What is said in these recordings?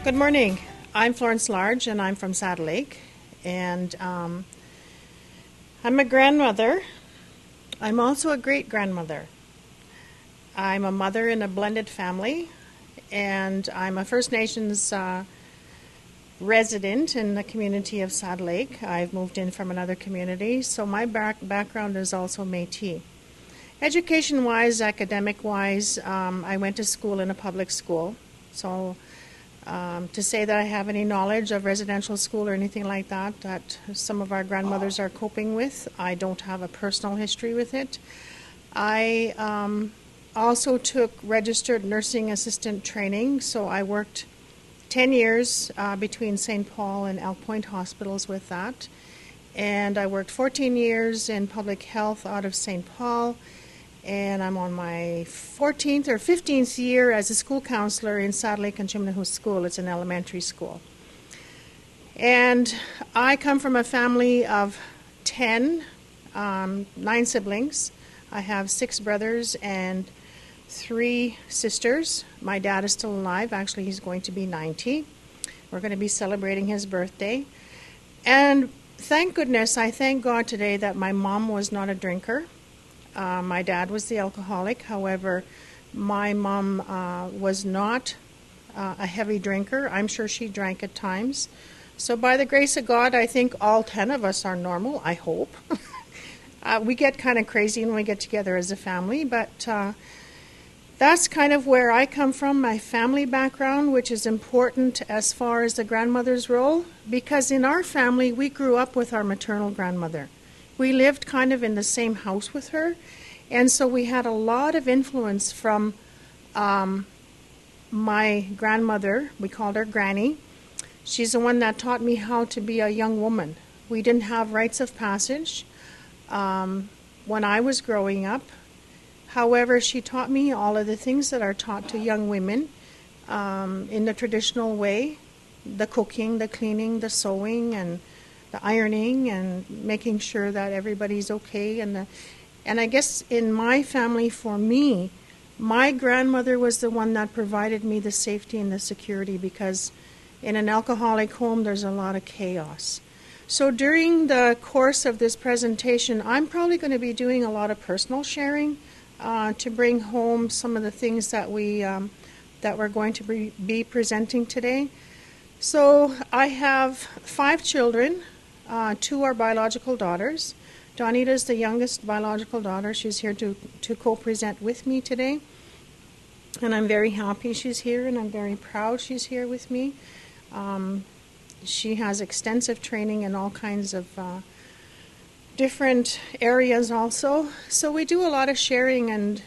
Good morning. I'm Florence Large, and I'm from Saddle Lake. And I'm a grandmother. I'm also a great-grandmother. I'm a mother in a blended family, and I'm a First Nations resident in the community of Saddle Lake. I've moved in from another community, so my background is also Métis. Education-wise, academic-wise, I went to school in a public school, so to say that I have any knowledge of residential school or anything like that, that some of our grandmothers are coping with, I don't have a personal history with it. I also took registered nursing assistant training, so I worked 10 years between St. Paul and Elk Point hospitals with that. And I worked 14 years in public health out of St. Paul. And I'm on my 14th or 15th year as a school counselor in Saddle Lake and Chimnahoo School. It's an elementary school. And I come from a family of 10, 9 siblings. I have 6 brothers and 3 sisters. My dad is still alive. Actually, he's going to be 90. We're going to be celebrating his birthday. And thank goodness, I thank God today that my mom was not a drinker. My dad was the alcoholic. However, my mom was not a heavy drinker. I'm sure she drank at times. So by the grace of God, I think all 10 of us are normal, I hope. We get kind of crazy when we get together as a family, but that's kind of where I come from, my family background, which is important as far as the grandmother's role, because in our family, we grew up with our maternal grandmother. We lived kind of in the same house with her, and so we had a lot of influence from my grandmother. We called her Granny. She's the one that taught me how to be a young woman. We didn't have rites of passage when I was growing up. However, she taught me all of the things that are taught to young women in the traditional way, the cooking, the cleaning, the sewing, and the ironing, and making sure that everybody's okay. And I guess in my family, for me, my grandmother was the one that provided me the safety and the security, because in an alcoholic home, there's a lot of chaos. So during the course of this presentation, I'm probably going to be doing a lot of personal sharing to bring home some of the things that we're going to be presenting today. So I have 5 children. 2 are biological daughters. Donita is the youngest biological daughter. She's here to co-present with me today. And I'm very happy she's here, and I'm very proud she's here with me. She has extensive training in all kinds of different areas also. So we do a lot of sharing, and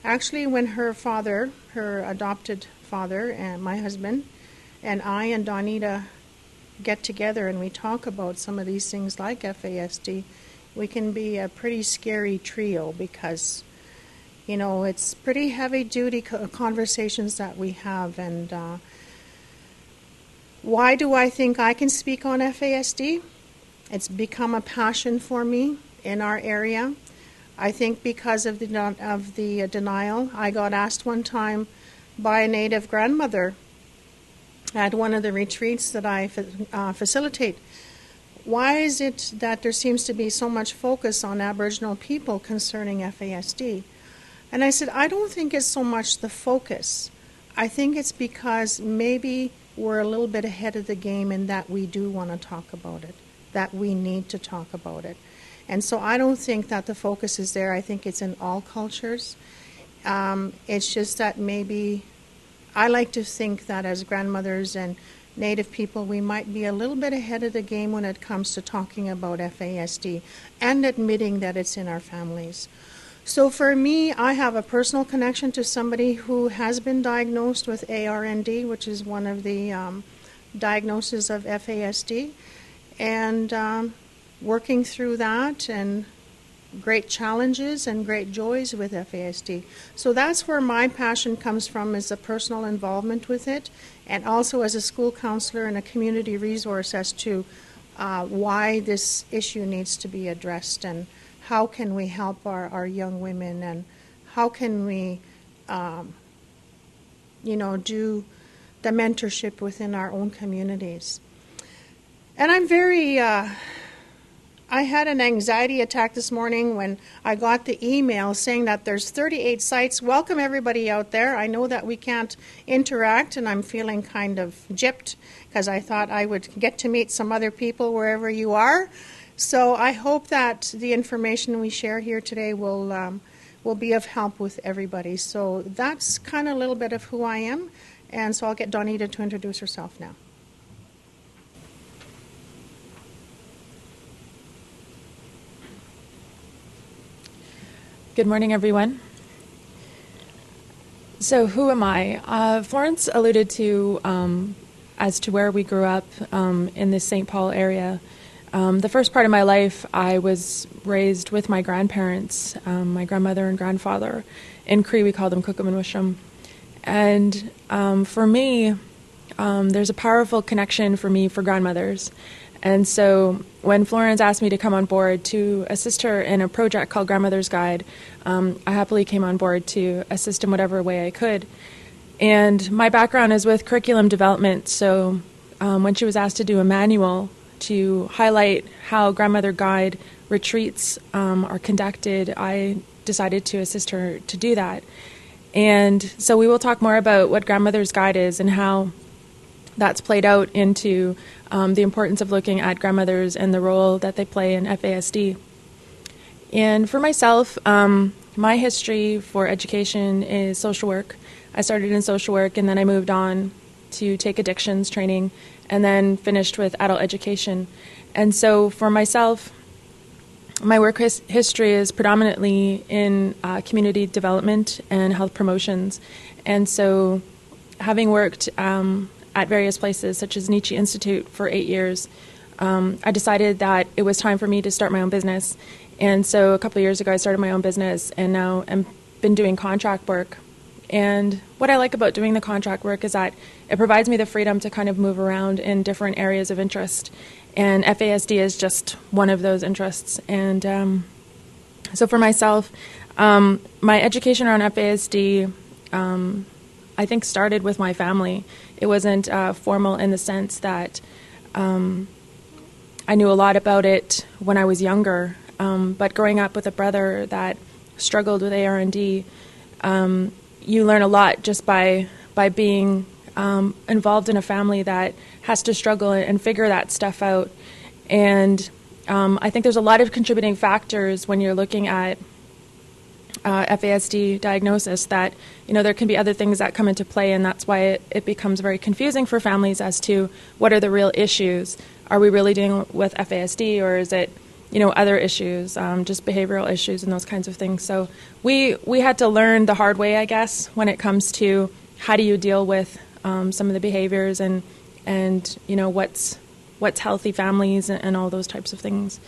actually when her father, her adopted father, and my husband, and I and Donita get together and we talk about some of these things like FASD, we can be a pretty scary trio, because, you know, it's pretty heavy-duty conversations that we have. And why do I think I can speak on FASD? It's become a passion for me in our area. I think because of the denial. I got asked one time by a Native grandmother at one of the retreats that I facilitate, why is it that there seems to be so much focus on Aboriginal people concerning FASD? And I said, I don't think it's so much the focus. I think it's because maybe we're a little bit ahead of the game in that we do want to talk about it, that we need to talk about it. And so I don't think that the focus is there. I think it's in all cultures. It's just that maybe I like to think that as grandmothers and Native people, we might be a little bit ahead of the game when it comes to talking about FASD and admitting that it's in our families. So for me, I have a personal connection to somebody who has been diagnosed with ARND, which is one of the diagnoses of FASD, and working through that, and great challenges and great joys with FASD. So that's where my passion comes from, is a personal involvement with it, and also as a school counselor and a community resource as to why this issue needs to be addressed, and how can we help our young women, and how can we do the mentorship within our own communities. And I'm very, I had an anxiety attack this morning when I got the email saying that there's 38 sites. Welcome everybody out there. I know that we can't interact, and I'm feeling kind of gypped because I thought I would get to meet some other people wherever you are. So I hope that the information we share here today will be of help with everybody. So that's kind of a little bit of who I am, and so I'll get Donita to introduce herself now. Good morning, everyone. So who am I? Florence alluded to as to where we grew up in the St. Paul area. The first part of my life, I was raised with my grandparents, my grandmother and grandfather. In Cree, we call them Cookham and Wisham. And for me, there's a powerful connection for me for grandmothers. And so when Florence asked me to come on board to assist her in a project called Grandmother's Guide, I happily came on board to assist in whatever way I could. And my background is with curriculum development, so when she was asked to do a manual to highlight how Grandmother Guide retreats are conducted, I decided to assist her to do that. And so we will talk more about what Grandmother's Guide is and how that's played out into the importance of looking at grandmothers and the role that they play in FASD. And for myself, my history for education is social work. I started in social work, and then I moved on to take addictions training, and then finished with adult education. And so for myself, my work history is predominantly in community development and health promotions. And so having worked at various places, such as Nietzsche Institute for 8 years, I decided that it was time for me to start my own business. And so a couple of years ago, I started my own business, and now I've been doing contract work. And what I like about doing the contract work is that it provides me the freedom to kind of move around in different areas of interest. And FASD is just one of those interests. And so for myself, my education around FASD, I think, started with my family. It wasn't formal in the sense that I knew a lot about it when I was younger. But growing up with a brother that struggled with AR&D, you learn a lot just by being involved in a family that has to struggle and figure that stuff out. And I think there's a lot of contributing factors when you're looking at FASD diagnosis that, there can be other things that come into play, and that's why it becomes very confusing for families as to what are the real issues. Are we really dealing with FASD, or is it other issues, just behavioral issues and those kinds of things. So we had to learn the hard way, I guess, when it comes to how do you deal with some of the behaviors and what's healthy families and all those types of things.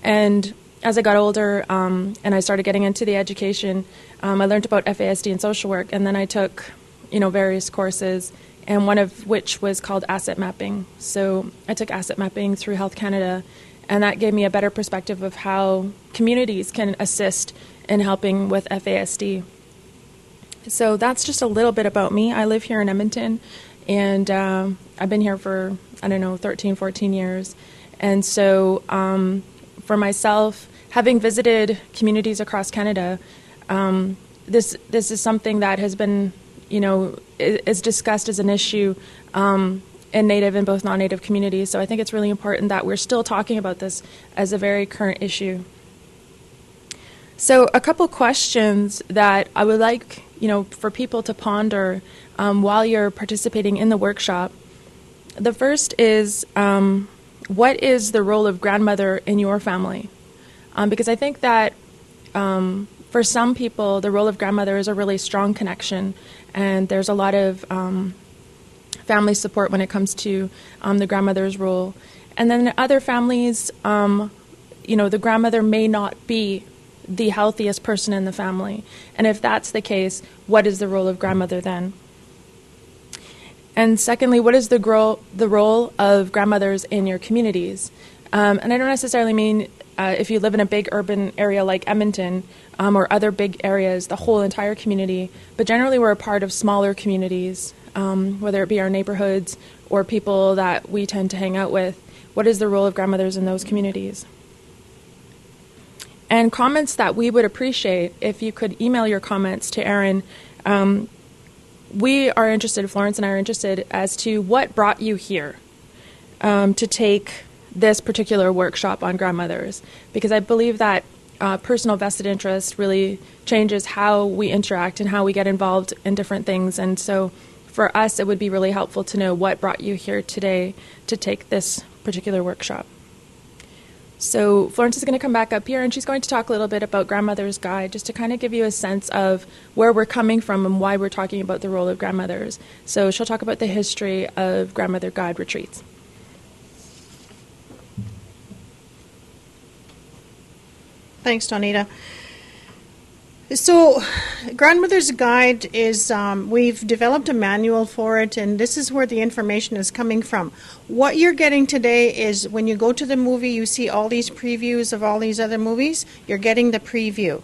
And as I got older and I started getting into the education, I learned about FASD and social work, and then I took various courses, and one of which was called asset mapping. So I took asset mapping through Health Canada, and that gave me a better perspective of how communities can assist in helping with FASD. So that's just a little bit about me. I live here in Edmonton, and I've been here for, 13, 14 years. And so for myself, having visited communities across Canada, this is something that has been, is discussed as an issue in Native and both non-Native communities. So I think it's really important that we're still talking about this as a very current issue. So a couple questions that I would like, for people to ponder while you're participating in the workshop. The first is, what is the role of grandmother in your family? Because I think that for some people, the role of grandmother is a really strong connection, and there's a lot of family support when it comes to the grandmother's role. And then in other families, the grandmother may not be the healthiest person in the family. And if that's the case, what is the role of grandmother then? And secondly, what is the role of grandmothers in your communities? And I don't necessarily mean if you live in a big urban area like Edmonton or other big areas, the whole entire community, but generally we're a part of smaller communities, whether it be our neighborhoods or people that we tend to hang out with. What is the role of grandmothers in those communities? And comments that we would appreciate, if you could email your comments to Erin. We are interested, Florence and I are interested, as to what brought you here to take this particular workshop on grandmothers, because I believe that personal vested interest really changes how we interact and how we get involved in different things. And so for us, it would be really helpful to know what brought you here today to take this particular workshop. So Florence is going to come back up here, and she's going to talk a little bit about Grandmother's Guide, just to kind of give you a sense of where we're coming from and why we're talking about the role of grandmothers. So she'll talk about the history of Grandmother Guide retreats. Thanks, Donita. So, Grandmother's Guide is, we've developed a manual for it, and this is where the information is coming from. What you're getting today is when you go to the movie, you see all these previews of all these other movies, you're getting the preview.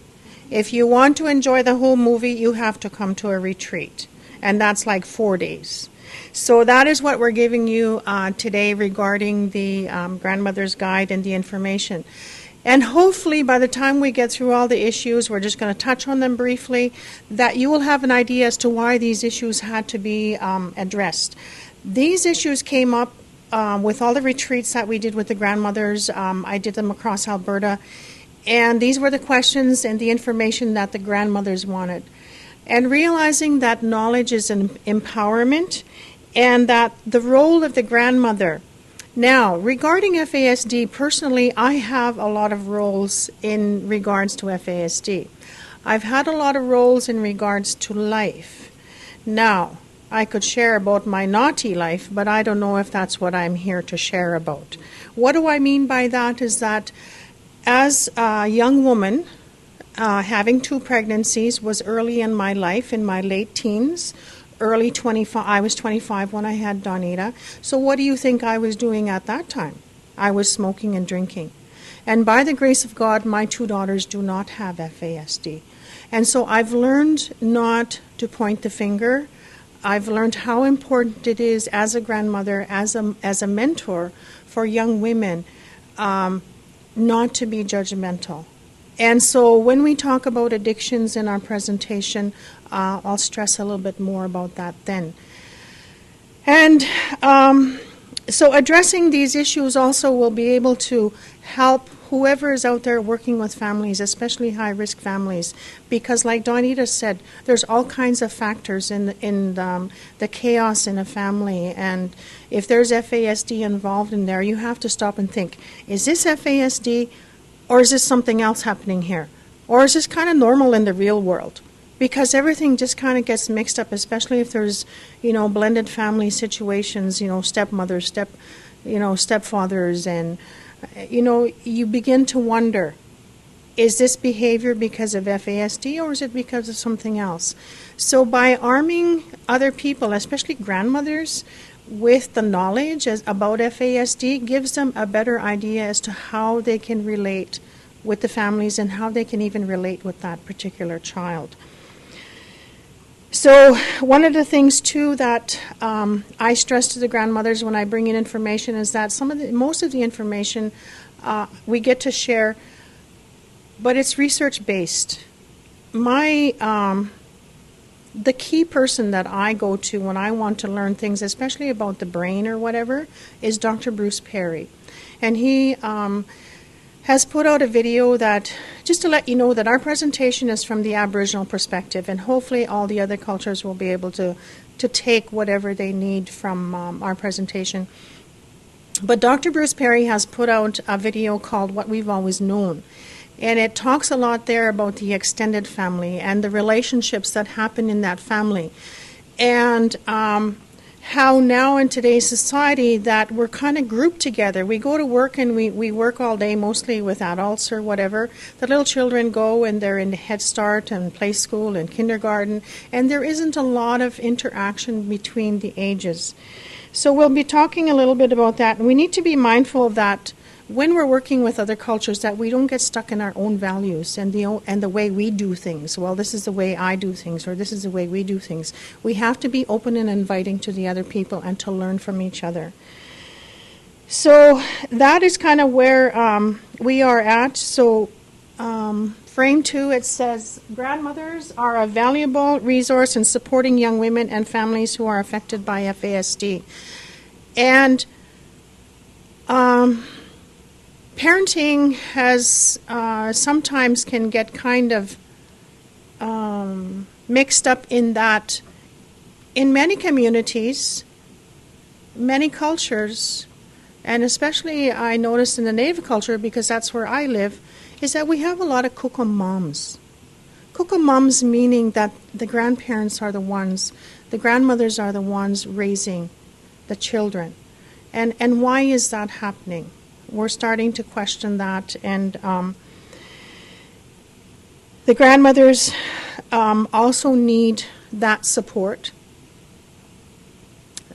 If you want to enjoy the whole movie, you have to come to a retreat, and that's like 4 days. So that is what we're giving you today regarding the Grandmother's Guide and the information. And hopefully by the time we get through all the issues, we're just going to touch on them briefly, that you will have an idea as to why these issues had to be addressed. These issues came up with all the retreats that we did with the grandmothers. I did them across Alberta. And these were the questions and the information that the grandmothers wanted. And realizing that knowledge is an empowerment and that the role of the grandmother. Now, regarding FASD, personally, I have a lot of roles in regards to FASD. I've had a lot of roles in regards to life. Now, I could share about my naughty life, but I don't know if that's what I'm here to share about. What do I mean by that is that as a young woman, having 2 pregnancies was early in my life, in my late teens. Early 25, I was 25 when I had Donita. So what do you think I was doing at that time? I was smoking and drinking. And by the grace of God, my 2 daughters do not have FASD. And so I've learned not to point the finger. I've learned how important it is as a grandmother, as a mentor for young women, not to be judgmental. And so when we talk about addictions in our presentation, I'll stress a little bit more about that then. And so addressing these issues also will be able to help whoever is out there working with families, especially high-risk families, because like Donita said, there's all kinds of factors in the chaos in a family, and if there's FASD involved in there, you have to stop and think, is this FASD? Or is this something else happening here? Or is this kind of normal in the real world? Because everything just kind of gets mixed up, especially if there's, blended family situations, stepmothers, stepfathers, and, you begin to wonder, is this behavior because of FASD or is it because of something else? So by arming other people, especially grandmothers, with the knowledge about FASD gives them a better idea as to how they can relate with the families and how they can even relate with that particular child. So one of the things too that I stress to the grandmothers when I bring in information is that most of the information we get to share, but it's research based. The key person that I go to when I want to learn things, especially about the brain or whatever, is Dr. Bruce Perry. And he has put out a video that, just to let you know that our presentation is from the Aboriginal perspective, and hopefully all the other cultures will be able to take whatever they need from our presentation. But Dr. Bruce Perry has put out a video called What We've Always Known. And it talks a lot there about the extended family and the relationships that happen in that family. And how now in today's society that we're kind of grouped together. We go to work and we work all day, mostly with adults or whatever. The little children go and they're in Head Start and play school and kindergarten. And there isn't a lot of interaction between the ages. So we'll be talking a little bit about that. And we need to be mindful of that when we're working with other cultures, that we don't get stuck in our own values and the way we do things. Well, this is the way I do things, or this is the way we do things. We have to be open and inviting to the other people and to learn from each other. So that is kind of where we are at. So frame 2, it says, grandmothers are a valuable resource in supporting young women and families who are affected by FASD. And parenting has sometimes can get kind of mixed up in that in many communities, many cultures, and especially I noticed in the Native culture, because that's where I live, is that we have a lot of kukum moms. Kukum moms meaning that the grandparents are the ones, the grandmothers are the ones raising the children. And why is that happening? We're starting to question that, and the grandmothers also need that support,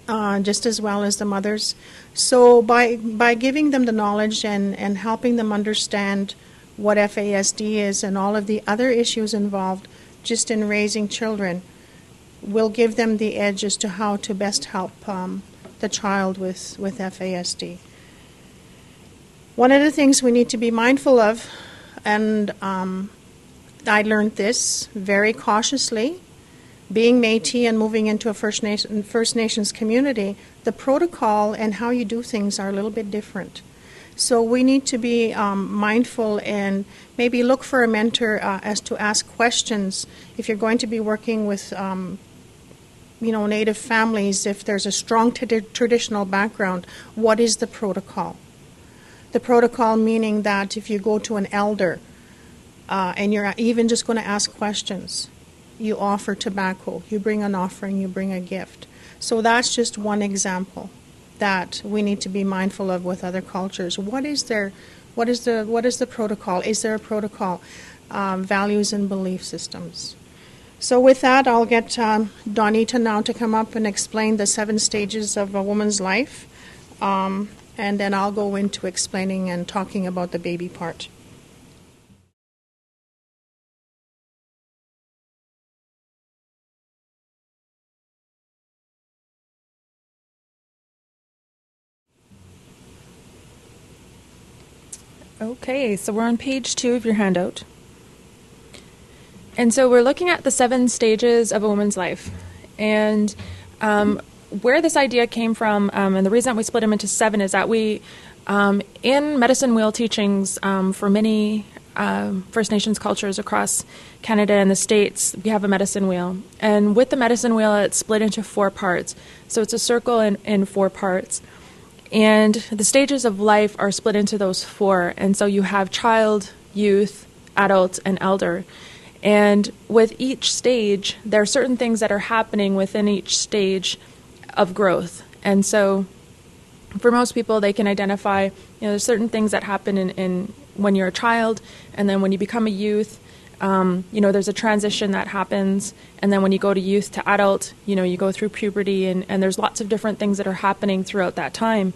just as well as the mothers. So by giving them the knowledge and helping them understand what FASD is and all of the other issues involved just in raising children, will give them the edge as to how to best help the child with FASD. One of the things we need to be mindful of, and I learned this very cautiously, being Métis and moving into a First Nations community, the protocol and how you do things are a little bit different. So we need to be mindful and maybe look for a mentor as to ask questions if you're going to be working with Native families. If there's a strong traditional background, what is the protocol? The protocol meaning that if you go to an elder and you're even just going to ask questions, you offer tobacco, you bring an offering, you bring a gift. So that's just one example that we need to be mindful of with other cultures. What is the protocol? Is there a protocol? Values and belief systems. So with that, I'll get Donita now to come up and explain the 7 stages of a woman's life. And then I'll go into explaining and talking about the baby part. Okay, so we're on page 2 of your handout. And so we're looking at the 7 stages of a woman's life. And where this idea came from, and the reason we split them into 7 is that we, in medicine wheel teachings for many First Nations cultures across Canada and the States, we have a medicine wheel. And with the medicine wheel, it's split into 4 parts. So it's a circle in 4 parts. And the stages of life are split into those 4. And so you have child, youth, adult, and elder. And with each stage, there are certain things that are happening within each stage of growth. And so for most people, they can identify, there's certain things that happen in when you're a child, and then when you become a youth, there's a transition that happens, and then when you go to youth to adult, you go through puberty, and there's lots of different things that are happening throughout that time.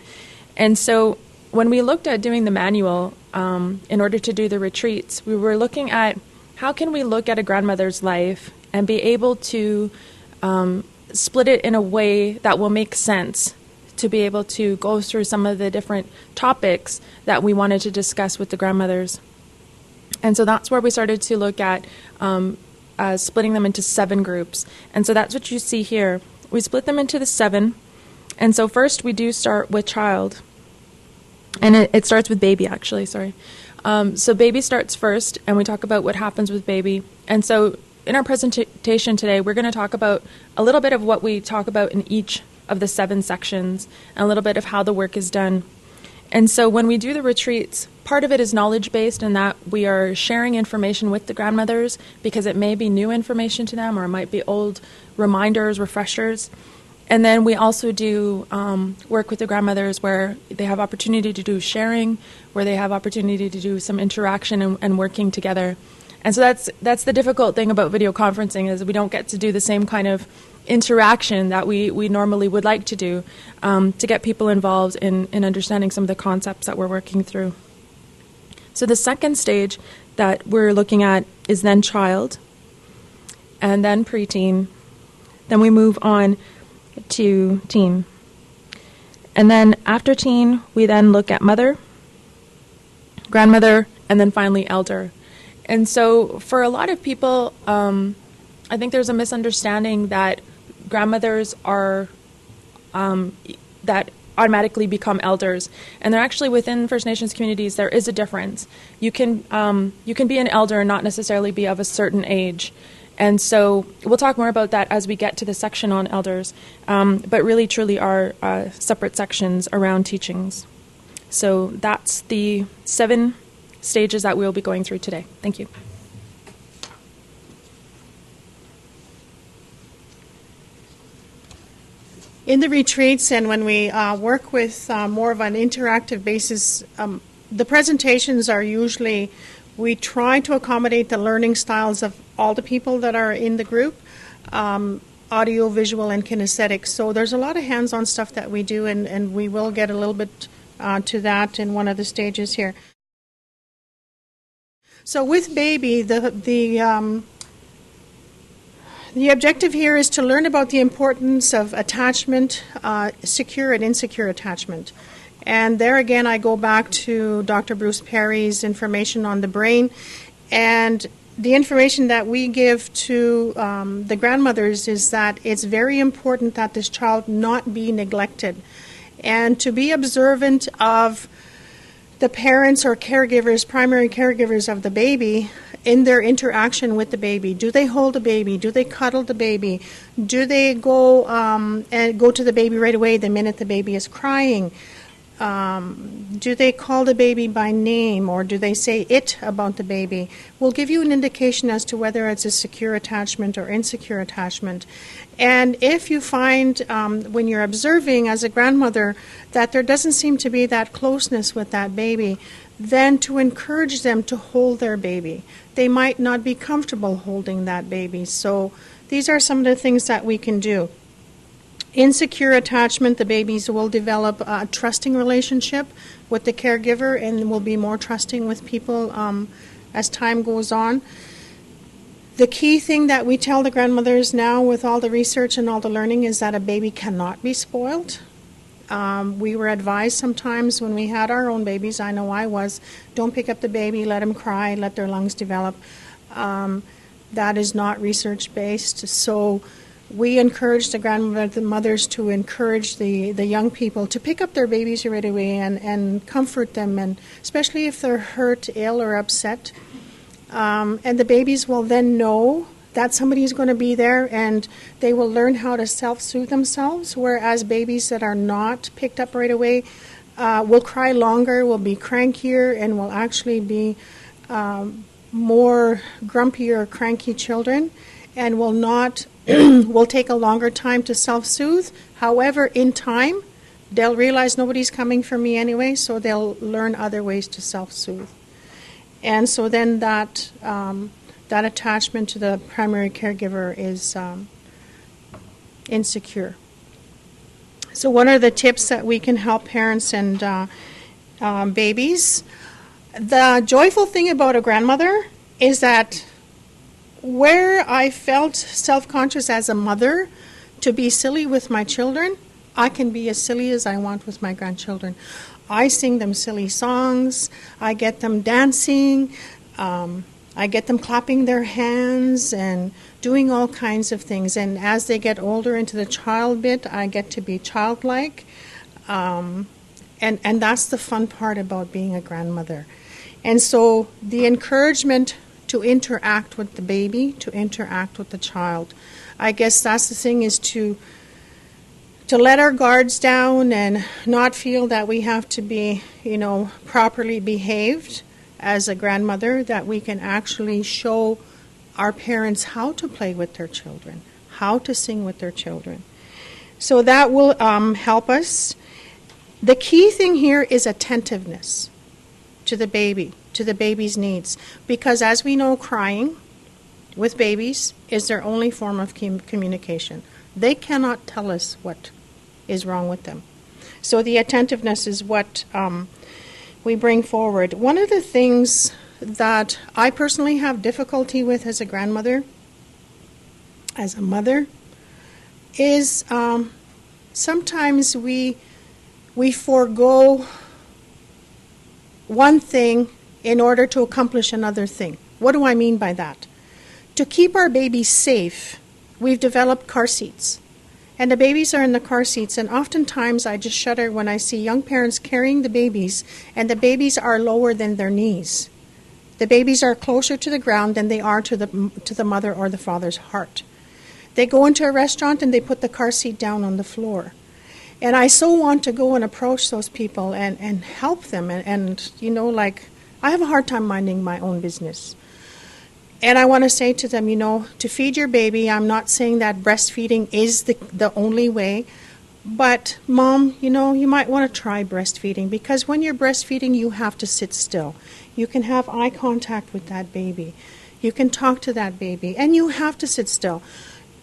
And so when we looked at doing the manual in order to do the retreats, we were looking at how can we look at a grandmother's life and be able to split it in a way that will make sense to be able to go through some of the different topics that we wanted to discuss with the grandmothers. And so that's where we started to look at splitting them into 7 groups. And so that's what you see here. We split them into the 7. And so first we do start with child. And it starts with baby, actually, sorry. So baby starts first, and we talk about what happens with baby. And so in our presentation today, we're going to talk about a little bit of what we talk about in each of the 7 sections, and a little bit of how the work is done. And so when we do the retreats, part of it is knowledge-based in that we are sharing information with the grandmothers because it may be new information to them or it might be old reminders, refreshers. And then we also do work with the grandmothers where they have opportunity to do sharing, where they have opportunity to do some interaction and working together. And so that's the difficult thing about video conferencing is we don't get to do the same kind of interaction that we normally would like to do to get people involved in understanding some of the concepts that we're working through. So the second stage that we're looking at is then child, and then preteen. Then we move on to teen. And then after teen, we then look at mother, grandmother, and then finally elder. And so for a lot of people, I think there's a misunderstanding that grandmothers are that automatically become elders, and they're actually within First Nations communities. There is a difference. You can be an elder and not necessarily be of a certain age, and so we'll talk more about that as we get to the section on elders. But really, truly, are separate sections around teachings. So that's the 7 stages that we'll be going through today. Thank you. In the retreats and when we work with more of an interactive basis, the presentations are usually, we try to accommodate the learning styles of all the people that are in the group, audio, visual, and kinesthetic. So there's a lot of hands-on stuff that we do, and we will get a little bit to that in one of the stages here. So with baby, the objective here is to learn about the importance of attachment, secure and insecure attachment. And there again, I go back to Dr. Bruce Perry's information on the brain. And the information that we give to the grandmothers is that it's very important that this child not be neglected and to be observant of the parents or caregivers, primary caregivers of the baby, in their interaction with the baby. Do they hold the baby? Do they cuddle the baby? Do they go and go to the baby right away the minute the baby is crying? Do they call the baby by name, or do they say it about the baby? Will give you an indication as to whether it's a secure attachment or insecure attachment. And if you find when you're observing as a grandmother that there doesn't seem to be that closeness with that baby, then to encourage them to hold their baby. They might not be comfortable holding that baby. So these are some of the things that we can do. Insecure attachment, the babies will develop a trusting relationship with the caregiver and will be more trusting with people as time goes on. The key thing that we tell the grandmothers now with all the research and all the learning is that a baby cannot be spoiled. We were advised sometimes when we had our own babies, I know I was, don't pick up the baby, let them cry, let their lungs develop. That is not research-based. So we encourage the grandmothers to encourage the young people to pick up their babies right away and comfort them, and especially if they're hurt, ill, or upset. And the babies will then know that somebody is going to be there, and they will learn how to self-soothe themselves, whereas babies that are not picked up right away will cry longer, will be crankier, and will actually be more grumpy or cranky children, and will not will take a longer time to self-soothe. However, in time, they'll realize nobody's coming for me anyway, so they'll learn other ways to self-soothe. And so then that attachment to the primary caregiver is insecure. So what are the tips that we can help parents and babies? The joyful thing about a grandmother is that where I felt self-conscious as a mother to be silly with my children, I can be as silly as I want with my grandchildren. I sing them silly songs, I get them dancing, I get them clapping their hands and doing all kinds of things. And as they get older into the child bit, I get to be childlike. And that's the fun part about being a grandmother. And so the encouragement to interact with the baby, to interact with the child. I guess that's the thing, is to let our guards down and not feel that we have to be, properly behaved as a grandmother, that we can actually show our parents how to play with their children, how to sing with their children. So that will help us. The key thing here is attentiveness to the baby, to the baby's needs, because as we know, crying with babies is their only form of communication. They cannot tell us what is wrong with them. So the attentiveness is what we bring forward. One of the things that I personally have difficulty with as a grandmother, as a mother, is sometimes we forego one thing in order to accomplish another thing. What do I mean by that? To keep our babies safe, we've developed car seats. And the babies are in the car seats, and oftentimes I just shudder when I see young parents carrying the babies, and the babies are lower than their knees. The babies are closer to the ground than they are to the mother or the father's heart. They go into a restaurant and they put the car seat down on the floor. And I so want to go and approach those people and help them. And you know, like, I have a hard time minding my own business. And I want to say to them, you know, to feed your baby, I'm not saying that breastfeeding is the only way. But, Mom, you know, you might want to try breastfeeding, because when you're breastfeeding, you have to sit still. You can have eye contact with that baby. You can talk to that baby, and you have to sit still.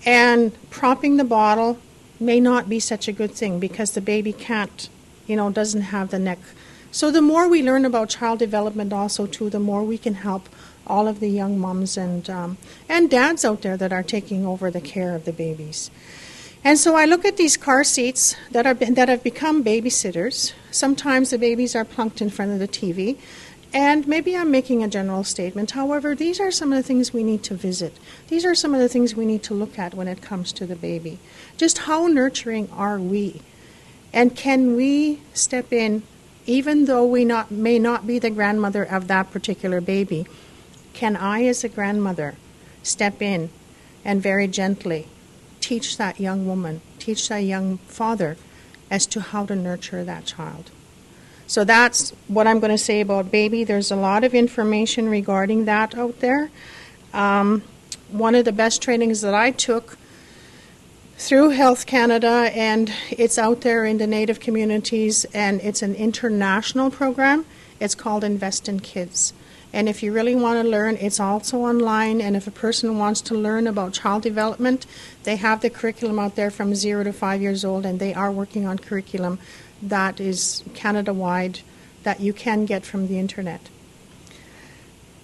And propping the bottle may not be such a good thing, because the baby can't, you know, doesn't have the neck. So the more we learn about child development also, too, the more we can help all of the young moms and dads out there that are taking over the care of the babies. And so I look at these car seats that have become babysitters. Sometimes the babies are plunked in front of the TV. And maybe I'm making a general statement. However, these are some of the things we need to visit. These are some of the things we need to look at when it comes to the baby. Just how nurturing are we? And can we step in, even though we may not be the grandmother of that particular baby? Can I, as a grandmother, step in and very gently teach that young woman, teach that young father as to how to nurture that child? So that's what I'm going to say about baby. There's a lot of information regarding that out there. One of the best trainings that I took through Health Canada, and it's out there in the Native communities, and it's an international program. It's called Invest in Kids. And if you really want to learn, it's also online. And if a person wants to learn about child development, they have the curriculum out there from 0 to 5 years old, and they are working on curriculum that is Canada-wide that you can get from the internet.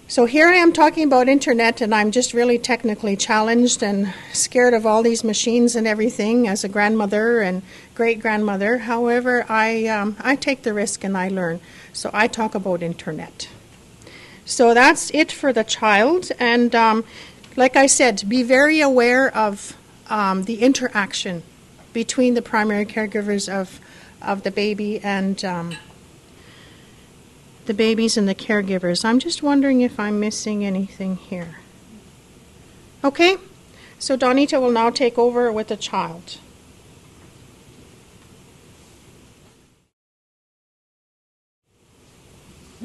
So here I am talking about internet, and I'm just really technically challenged and scared of all these machines and everything as a grandmother and great-grandmother. However, I take the risk and I learn. So I talk about internet. So that's it for the child. And like I said, be very aware of the interaction between the primary caregivers of the baby and the babies and the caregivers. I'm just wondering if I'm missing anything here. Okay, so Donita will now take over with the child.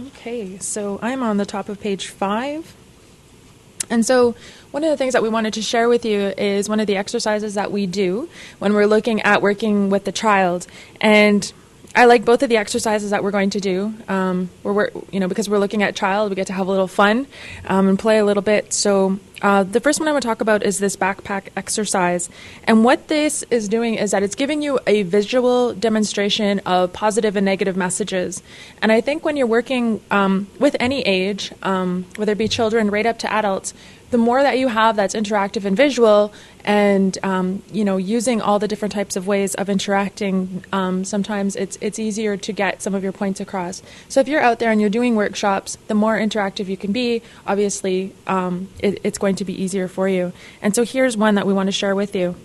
Okay, so I'm on the top of page 5. And so one of the things that we wanted to share with you is one of the exercises that we do when we're looking at working with the child. And I like both of the exercises that we're going to do. Because we're looking at child, we get to have a little fun and play a little bit. So the first one I want to talk about is this backpack exercise. And what this is doing is that it's giving you a visual demonstration of positive and negative messages. And I think when you're working with any age, whether it be children right up to adults, the more that you have that's interactive and visual and, using all the different types of ways of interacting, sometimes it's easier to get some of your points across. So if you're out there and you're doing workshops, the more interactive you can be, obviously, it's going to be easier for you. And so here's one that we want to share with you.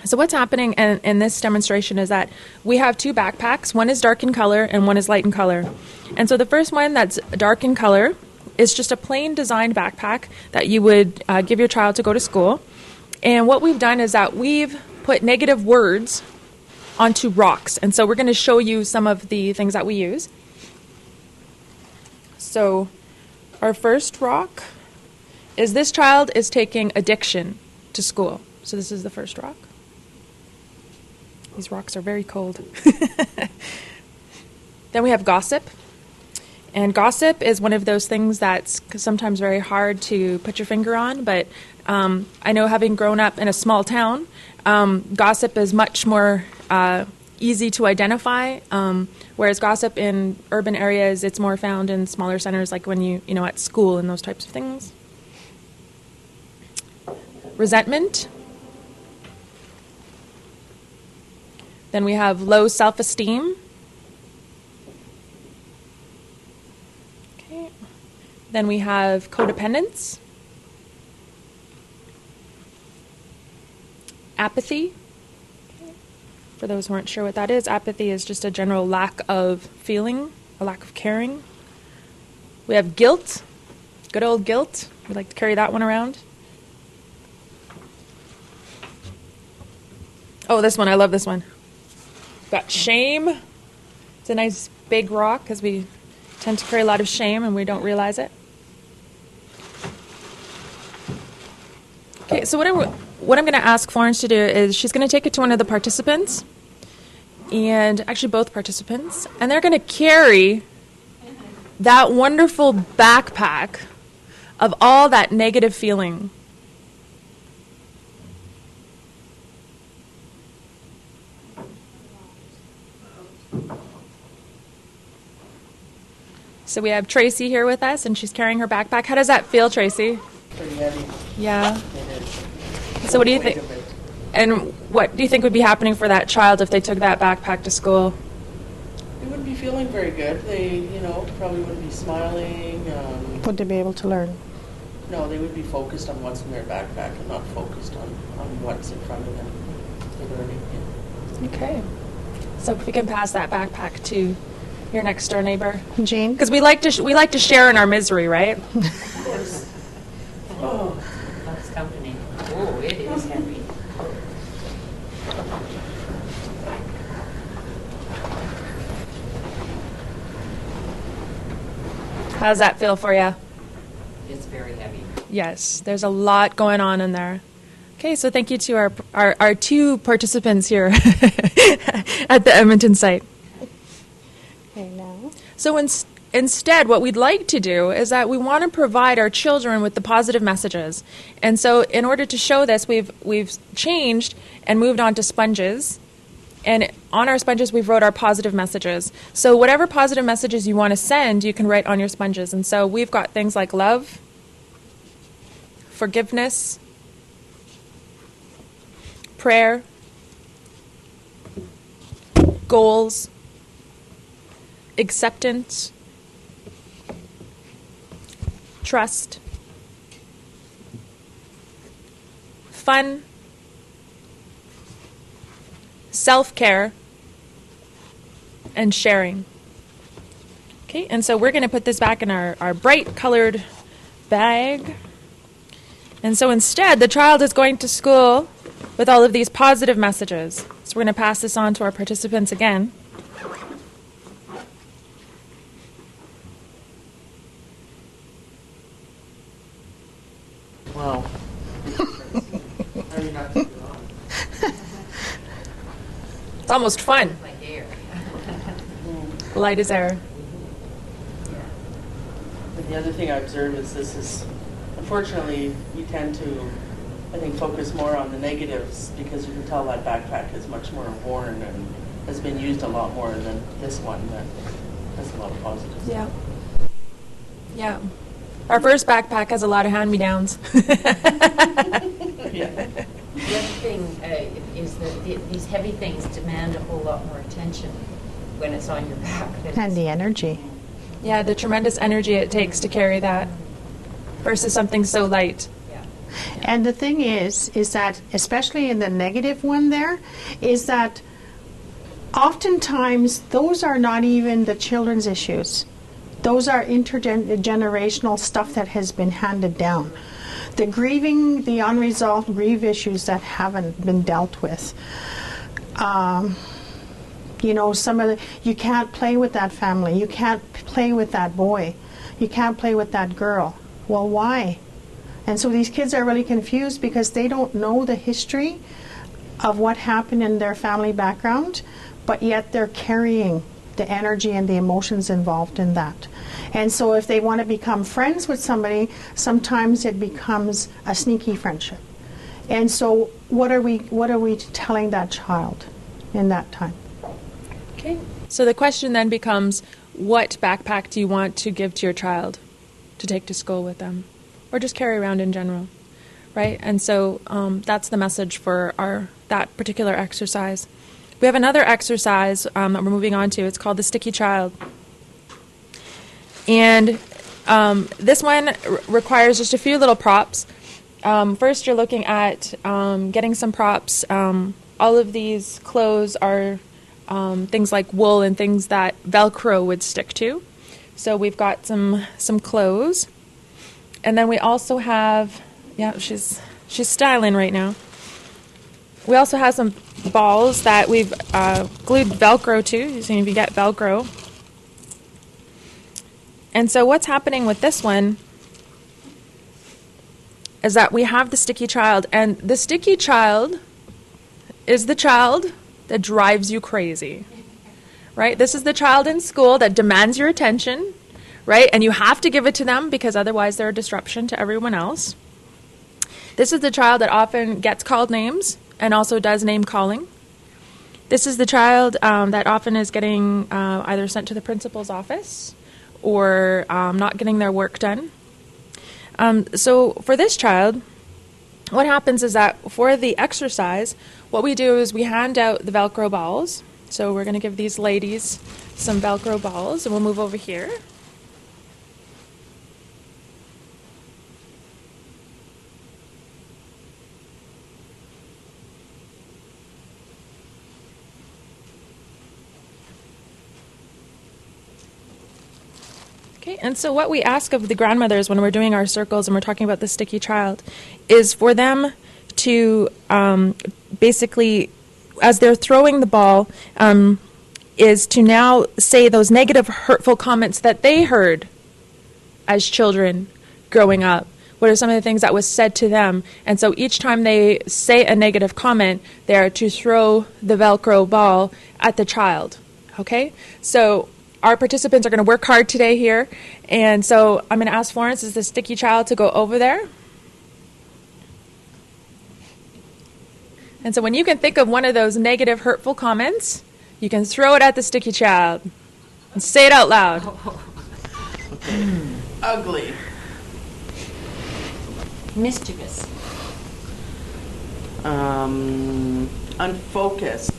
So what's happening in this demonstration is that we have two backpacks. One is dark in color and one is light in color. And so the first one that's dark in color is just a plain designed backpack that you would give your child to go to school. And what we've done is that we've put negative words onto rocks. And so we're going to show you some of the things that we use. So our first rock is this child is taking addiction to school. So this is the first rock. These rocks are very cold. Then we have gossip. And gossip is one of those things that's sometimes very hard to put your finger on, but I know, having grown up in a small town, gossip is much more easy to identify, whereas gossip in urban areas, it's more found in smaller centers, like when you know, at school and those types of things. Resentment. Then we have low self-esteem. Okay. Then we have codependence. Apathy. For those who aren't sure what that is, apathy is just a general lack of feeling, a lack of caring. We have guilt, good old guilt. We like to carry that one around. Oh, this one, I love this one. Got shame. It's a nice big rock because we tend to carry a lot of shame and we don't realize it. Okay, so what I'm going to ask Florence to do is she's going to take it to one of the participants, and actually both participants, and they're going to carry that wonderful backpack of all that negative feeling. So we have Tracy here with us, and she's carrying her backpack. How does that feel, Tracy? Pretty heavy. Yeah. It is. So what do you think? And what do you think would be happening for that child if they took that backpack to school? They wouldn't be feeling very good. They, probably wouldn't be smiling. Would they be able to learn? No, they would be focused on what's in their backpack and not focused on what's in front of them. They're learning. Yeah. Okay. So if we can pass that backpack to your next door neighbor, Jean? because we like to share in our misery, right? Of course. Oh, Loves company. Oh, it is heavy. How does that feel for you? It's very heavy. Yes, there's a lot going on in there. Okay, so thank you to our two participants here at the Edmonton site. Okay, now. So instead, what we'd like to do is that we want to provide our children with the positive messages. And so in order to show this, we've changed and moved on to sponges. And on our sponges, we've wrote our positive messages. So whatever positive messages you want to send, you can write on your sponges. And so we've got things like love, forgiveness, prayer, goals, acceptance, trust, fun, self-care, and sharing. Okay, and so we're going to put this back in our bright colored bag. And so instead, the child is going to school with all of these positive messages. So we're going to pass this on to our participants again. wow. How do you not keep it on? It's almost fun. My hair. Light as air. But the other thing I observe is this is, unfortunately, we tend to, I think, focus more on the negatives because you can tell that backpack is much more worn and has been used a lot more than this one that has a lot of positives. Yeah. Yeah. Our first backpack has a lot of hand-me-downs. Yeah. The other thing is that these heavy things demand a whole lot more attention when it's on your back. And the energy. Yeah, the tremendous energy it takes to carry that versus something so light. Yeah. And the thing is that, especially in the negative one there, is that oftentimes those are not even the children's issues. Those are intergenerational stuff that has been handed down. The grieving, the unresolved grief issues that haven't been dealt with. Some of you can't play with that family. You can't play with that boy. You can't play with that girl. Well, why? And so these kids are really confused because they don't know the history of what happened in their family background, but yet they're carrying the energy and the emotions involved in that. And so if they want to become friends with somebody, sometimes it becomes a sneaky friendship. And so what are we telling that child in that time? Okay. So the question then becomes, what backpack do you want to give to your child to take to school with them, or just carry around in general, right? And so that's the message for that particular exercise. We have another exercise that we're moving on to. It's called the sticky child. And this one requires just a few little props. First, you're looking at getting some props. All of these clothes are things like wool and things that Velcro would stick to. So we've got some clothes. And then we also have, she's styling right now. We also have some balls that we've glued Velcro to. You see if you get Velcro. And so what's happening with this one is that we have the sticky child, and the sticky child is the child that drives you crazy, right? This is the child in school that demands your attention, right? And you have to give it to them because otherwise they're a disruption to everyone else. This is the child that often gets called names and also does name calling. This is the child that often is getting either sent to the principal's office or not getting their work done. So for this child, what happens is that for the exercise, what we do is we hand out the Velcro balls. So we're going to give these ladies some Velcro balls, and we'll move over here. And so what we ask of the grandmothers when we're doing our circles and we're talking about the sticky child is for them to basically, as they're throwing the ball, is to now say those negative, hurtful comments that they heard as children growing up. What are some of the things that was said to them? And so each time they say a negative comment, they are to throw the Velcro ball at the child. Okay? So our participants are going to work hard today here. And so I'm going to ask Florence, is the sticky child, to go over there. And so when you can think of one of those negative, hurtful comments, you can throw it at the sticky child and say it out loud. Okay. Ugly. Mischievous. Unfocused.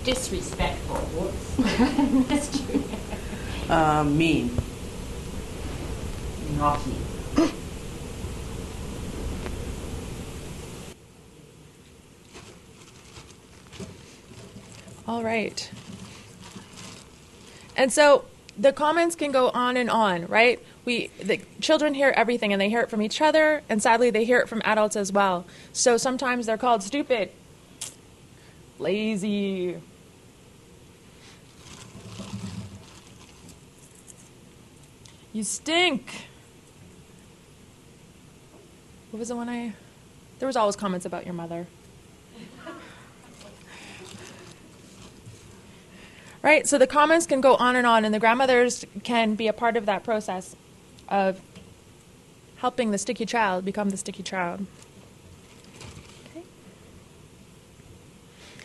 Disrespectful. Mean. Naughty. All right. And so the comments can go on and on, right? The children hear everything, and they hear it from each other, and sadly they hear it from adults as well. So sometimes they're called stupid, lazy, you stink. What was the one there was always comments about your mother. Right, so the comments can go on, and the grandmothers can be a part of that process of helping the sticky child become the sticky child. Okay.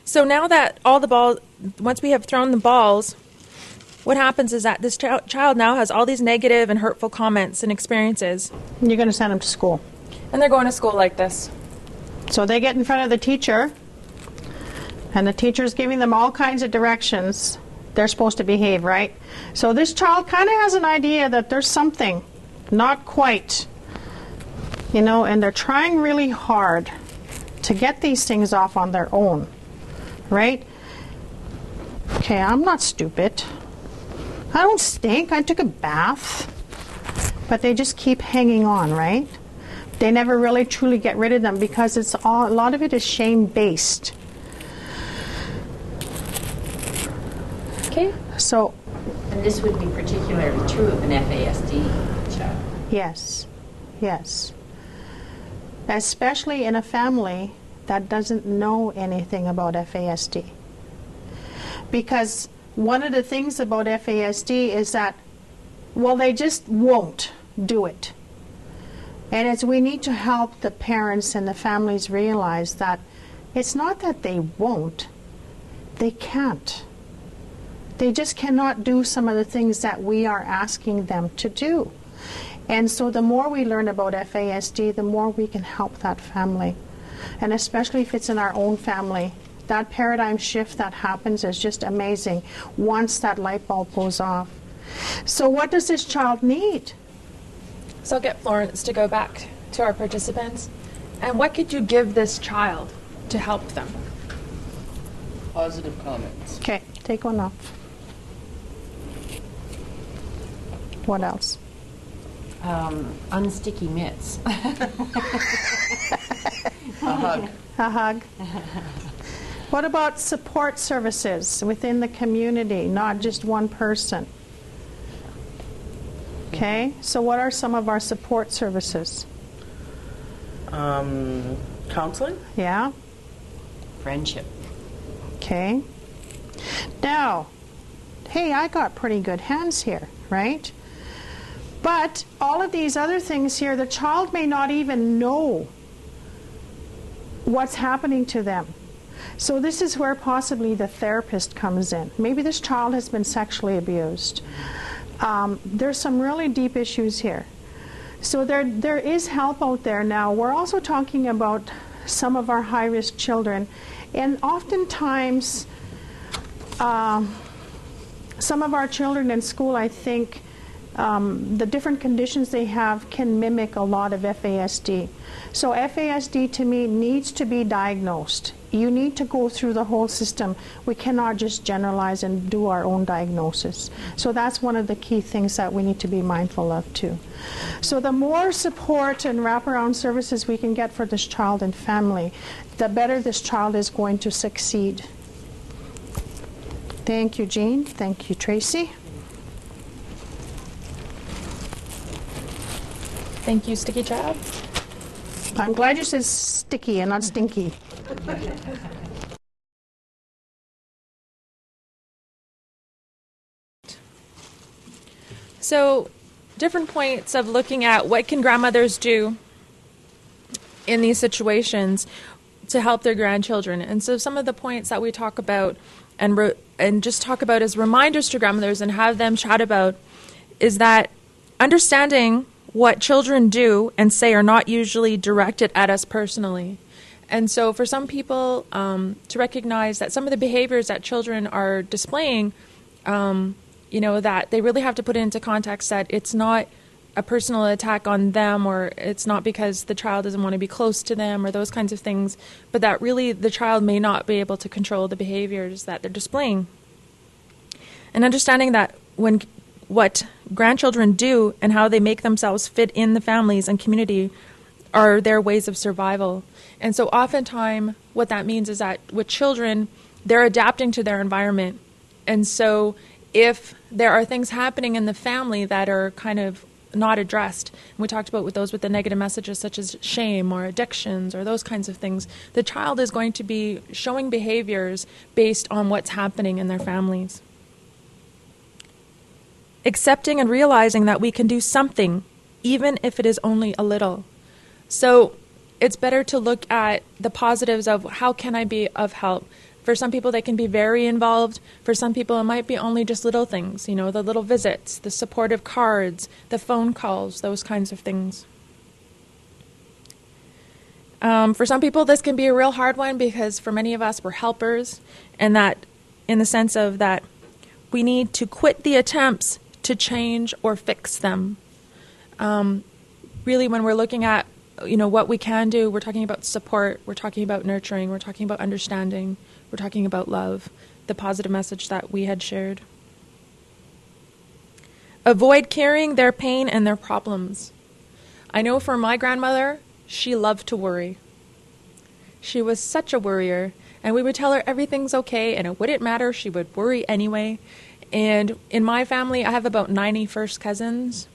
So now that all the balls, once we have thrown the balls, what happens is that this child now has all these negative and hurtful comments and experiences. You're going to send them to school. And they're going to school like this. So they get in front of the teacher, and the teacher's giving them all kinds of directions they're supposed to behave, right? So this child kind of has an idea that there's something not quite, and they're trying really hard to get these things off on their own, right? Okay, I'm not stupid. I don't stink. I took a bath. But they just keep hanging on, right? They never really truly get rid of them because a lot of it is shame-based. Okay. So, And this would be particularly true of an FASD child. yes. Especially in a family that doesn't know anything about FASD. Because one of the things about FASD is that, well, they just won't do it. And it's, we need to help the parents and the families realize that it's not that they won't, they can't. They just cannot do some of the things that we are asking them to do. And so the more we learn about FASD, the more we can help that family. And especially if it's in our own family, that paradigm shift that happens is just amazing once that light bulb goes off. So what does this child need? So I'll get Florence to go back to our participants. And what could you give this child to help them? Positive comments. Okay, take one off. What else? Unsticky mitts. A hug. A hug. What about support services within the community, not just one person? Okay, so what are some of our support services? Counseling? Yeah, Friendship. okay. Now, hey, I got pretty good hands here, right? But all of these other things here, the child may not even know what's happening to them. So this is where possibly the therapist comes in. Maybe this child has been sexually abused. There's some really deep issues here. So there is help out there now. We're also talking about some of our high-risk children. And oftentimes, some of our children in school, I think, the different conditions they have can mimic a lot of FASD. So FASD to me needs to be diagnosed. You need to go through the whole system. We cannot just generalize and do our own diagnosis. So that's one of the key things that we need to be mindful of too. So the more support and wraparound services we can get for this child and family, the better this child is going to succeed. Thank you, Jean. Thank you, Tracy. Thank you, Sticky Child. I'm glad you said sticky and not stinky. So, different points of looking at what can grandmothers do in these situations to help their grandchildren. And so some of the points that we talk about and just talk about as reminders to grandmothers and have them chat about is that understanding what children do and say are not usually directed at us personally. And so for some people, to recognize that some of the behaviors that children are displaying, that they really have to put it into context that it's not a personal attack on them, or it's not because the child doesn't want to be close to them or those kinds of things, but that really the child may not be able to control the behaviors that they're displaying. And understanding that what grandchildren do and how they make themselves fit in the families and community are their ways of survival. And so oftentimes what that means is that with children, they're adapting to their environment. And so if there are things happening in the family that are kind of not addressed, and we talked about with those with the negative messages such as shame or addictions or those kinds of things, the child is going to be showing behaviors based on what's happening in their families. Accepting and realizing that we can do something, even if it is only a little. So it's better to look at the positives of how can I be of help. For some people, they can be very involved. For some people, it might be only just little things, the little visits, the supportive cards, the phone calls, those kinds of things. For some people, this can be a real hard one because for many of us, we're helpers, and that in the sense of that we need to quit the attempts to change or fix them. Really, when we're looking at what we can do, we're talking about support, we're talking about nurturing, we're talking about understanding, we're talking about love, the positive message that we had shared. Avoid carrying their pain and their problems. I know for my grandmother, she loved to worry. She was such a worrier, and we would tell her everything's okay, and it wouldn't matter, she would worry anyway. And in my family, I have about 90 first cousins.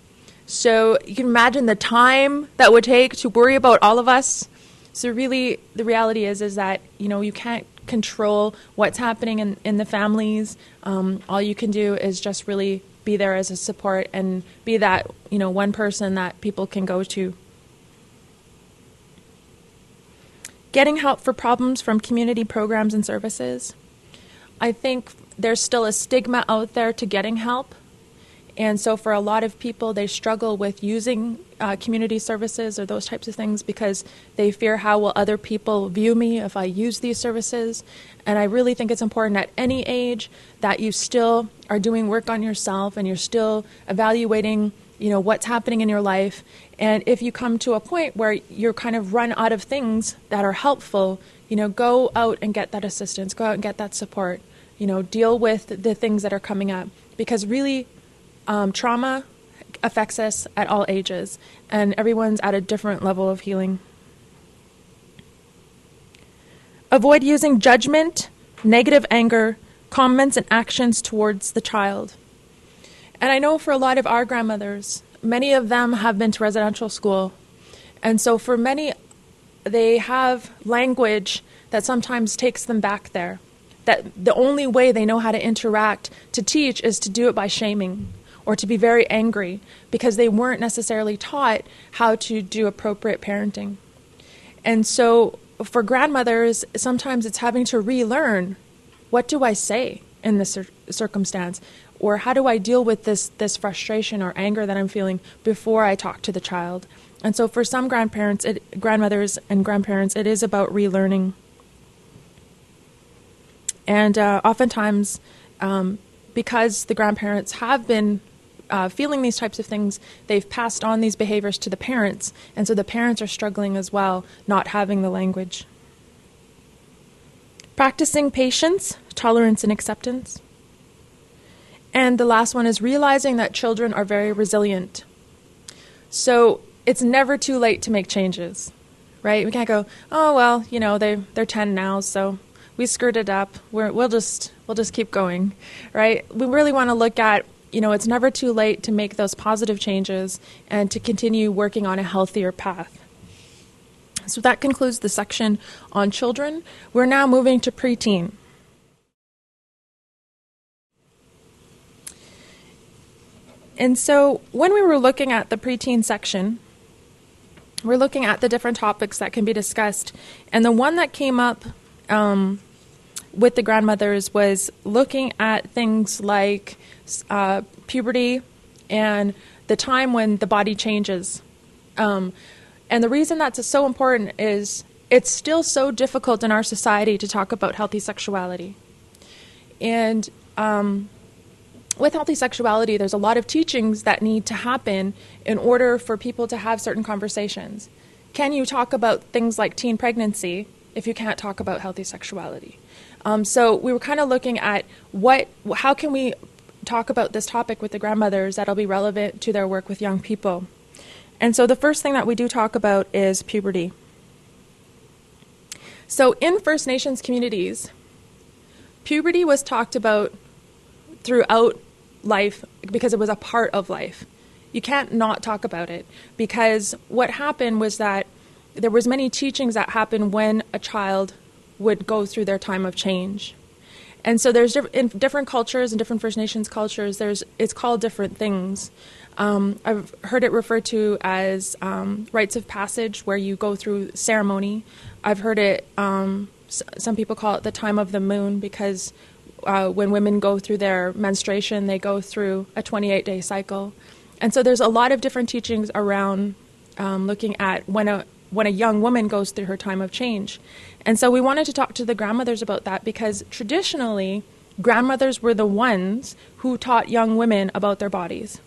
So you can imagine the time that would take to worry about all of us. So really, the reality is that, you can't control what's happening in the families. All you can do is just really be there as a support and be that, one person that people can go to. Getting help for problems from community programs and services. I think there's still a stigma out there to getting help. And so for a lot of people, they struggle with using community services or those types of things because they fear how will other people view me if I use these services. And I really think it's important at any age that you still are doing work on yourself and you're still evaluating, what's happening in your life. And if you come to a point where you're kind of run out of things that are helpful, go out and get that assistance, go out and get that support, deal with the things that are coming up. Because really, trauma affects us at all ages, and everyone's at a different level of healing. Avoid using judgment, negative anger, comments, and actions towards the child. And I know for a lot of our grandmothers, many of them have been to residential school. And so for many, they have language that sometimes takes them back there. That the only way they know how to interact, to teach, is to do it by shaming or to be very angry because they weren't necessarily taught how to do appropriate parenting. And so for grandmothers, sometimes it's having to relearn, what do I say in this circumstance? Or how do I deal with this frustration or anger that I'm feeling before I talk to the child? And so for some grandmothers and grandparents, it is about relearning. And oftentimes, because the grandparents have been feeling these types of things, they've passed on these behaviors to the parents, and so the parents are struggling as well, not having the language. Practicing patience, tolerance, and acceptance. And the last one is realizing that children are very resilient. So it's never too late to make changes, right? We can't go, oh, well, they're 10 now, so we screwed it up. We'll just keep going, right? We really want to look at, it's never too late to make those positive changes and to continue working on a healthier path. So that concludes the section on children. We're now moving to preteen. And so when we were looking at the preteen section, we're looking at the different topics that can be discussed. And the one that came up with the grandmothers was looking at things like puberty and the time when the body changes. And the reason that's so important is it's still so difficult in our society to talk about healthy sexuality. And with healthy sexuality, there's a lot of teachings that need to happen in order for people to have certain conversations. Can you talk about things like teen pregnancy if you can't talk about healthy sexuality? So we were kind of looking at how can we talk about this topic with the grandmothers that'll be relevant to their work with young people. And so the first thing that we do talk about is puberty. So in First Nations communities, puberty was talked about throughout life because it was a part of life. You can't not talk about it because what happened was that there was many teachings that happened when a child would go through their time of change. And so there's in different cultures and different First Nations cultures, it's called different things. I've heard it referred to as rites of passage, where you go through ceremony. I've heard it, some people call it the time of the moon, because when women go through their menstruation, they go through a 28-day cycle. And so there's a lot of different teachings around looking at when a young woman goes through her time of change. And so we wanted to talk to the grandmothers about that because traditionally, grandmothers were the ones who taught young women about their bodies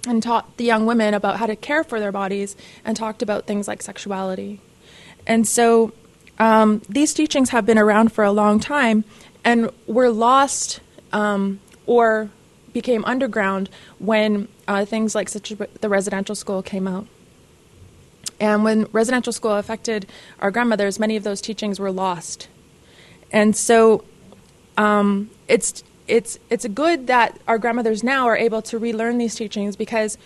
and taught the young women about how to care for their bodies and talked about things like sexuality. And so these teachings have been around for a long time and were lost or became underground when things like the residential school came out. And when residential school affected our grandmothers, many of those teachings were lost. And so it's good that our grandmothers now are able to relearn these teachings, because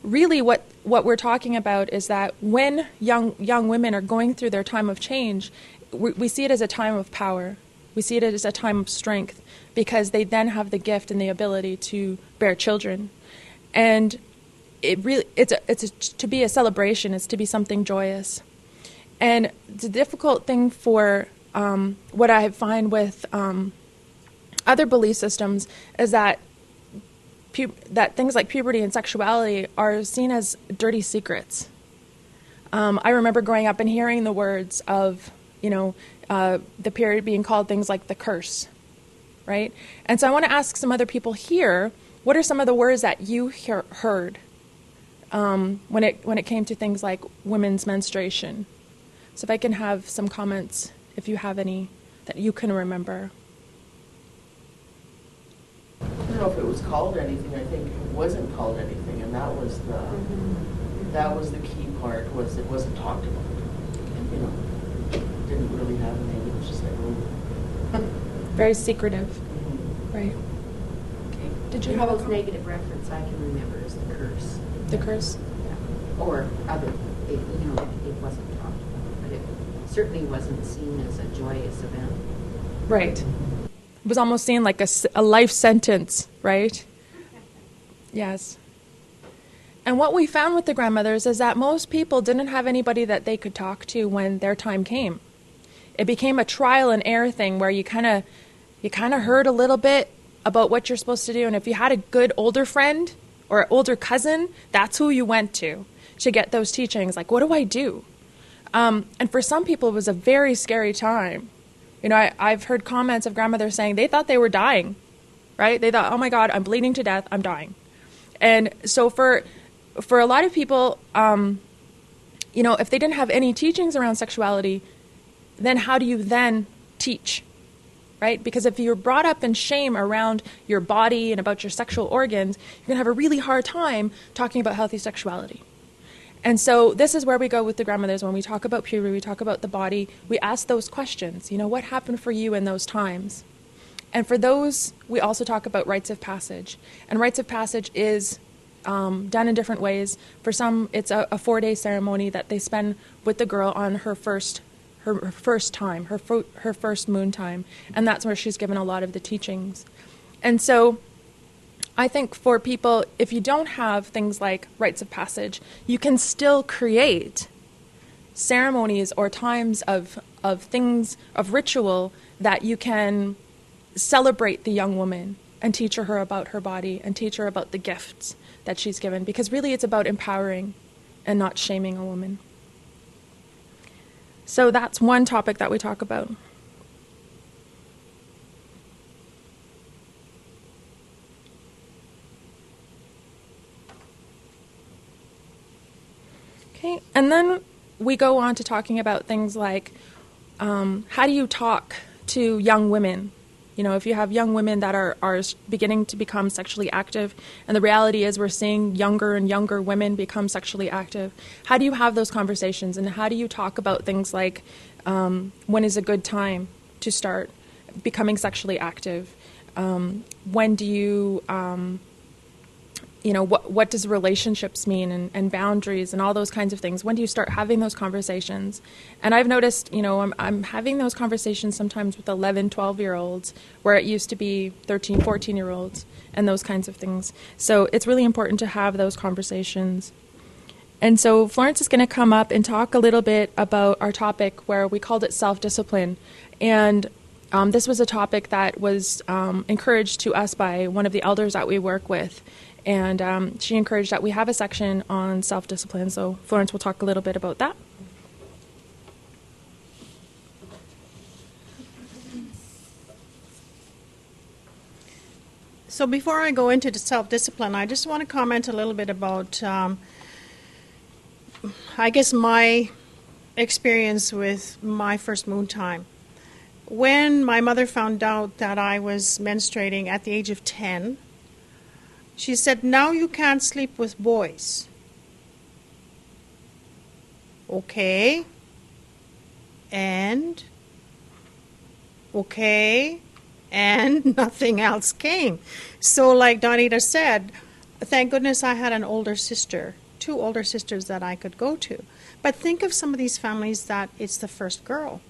really what what we're talking about is that when young women are going through their time of change, we see it as a time of power. We see it as a time of strength because they then have the gift and the ability to bear children. And it's to be a celebration. It's to be something joyous. And the difficult thing for what I find with other belief systems is that things like puberty and sexuality are seen as dirty secrets. I remember growing up and hearing the words of, the period being called things like the curse, right? And so I want to ask some other people here, what are some of the words that you heard when it came to things like women's menstruation? So if I can have some comments, if you have any that you can remember. I don't know if it was called anything. I think it wasn't called anything, and that was the key part. Was it wasn't talked about. Didn't really have a name. It was just like, oh. Very secretive, right? Okay. Did you the have most a negative reference I can remember is the curse. The curse? Yeah. Or other, it wasn't talked about, but it certainly wasn't seen as a joyous event. Right. It was almost seen like a life sentence, right? Yes. And what we found with the grandmothers is that most people didn't have anybody that they could talk to when their time came. It became a trial and error thing where you kind of heard a little bit about what you're supposed to do, and if you had a good older friend or an older cousin, that's who you went to get those teachings. Like, what do I do? And for some people, it was a very scary time. I've heard comments of grandmothers saying they thought they were dying, right? They thought, oh my God, I'm bleeding to death, I'm dying. And so for a lot of people, if they didn't have any teachings around sexuality, then how do you then teach, right? Because if you're brought up in shame around your body and about your sexual organs, you're going to have a really hard time talking about healthy sexuality. And so this is where we go with the grandmothers. When we talk about puberty, we talk about the body, we ask those questions. What happened for you in those times? And for those, we also talk about rites of passage. And rites of passage is done in different ways. For some, it's a 4-day ceremony that they spend with the girl on her first time, her first moon time. And that's where she's given a lot of the teachings. And so I think for people, if you don't have things like rites of passage, you can still create ceremonies or times of things, of ritual that you can celebrate the young woman and teach her about her body and teach her about the gifts that she's given. Because really it's about empowering and not shaming a woman. So that's one topic that we talk about. Okay, and then we go on to talking about things like how do you talk to young women? If you have young women that are beginning to become sexually active, and the reality is we're seeing younger and younger women become sexually active, how do you have those conversations, and how do you talk about things like when is a good time to start becoming sexually active? When do you... what does relationships mean and boundaries and all those kinds of things? When do you start having those conversations? And I've noticed, I'm having those conversations sometimes with 11, 12-year-olds where it used to be 13, 14-year-olds and those kinds of things. So it's really important to have those conversations. And so Florence is going to come up and talk a little bit about our topic where we called it self-discipline. And this was a topic that was encouraged to us by one of the elders that we work with. And she encouraged that we have a section on self-discipline. So Florence will talk a little bit about that. So before I go into the self-discipline, I just want to comment a little bit about, I guess, my experience with my first moon time. When my mother found out that I was menstruating at the age of 10, she said, now you can't sleep with boys. Okay. And? Okay. And nothing else came. So like Donita said, thank goodness I had an older sister two older sisters that I could go to. But think of some of these families that it's the first girl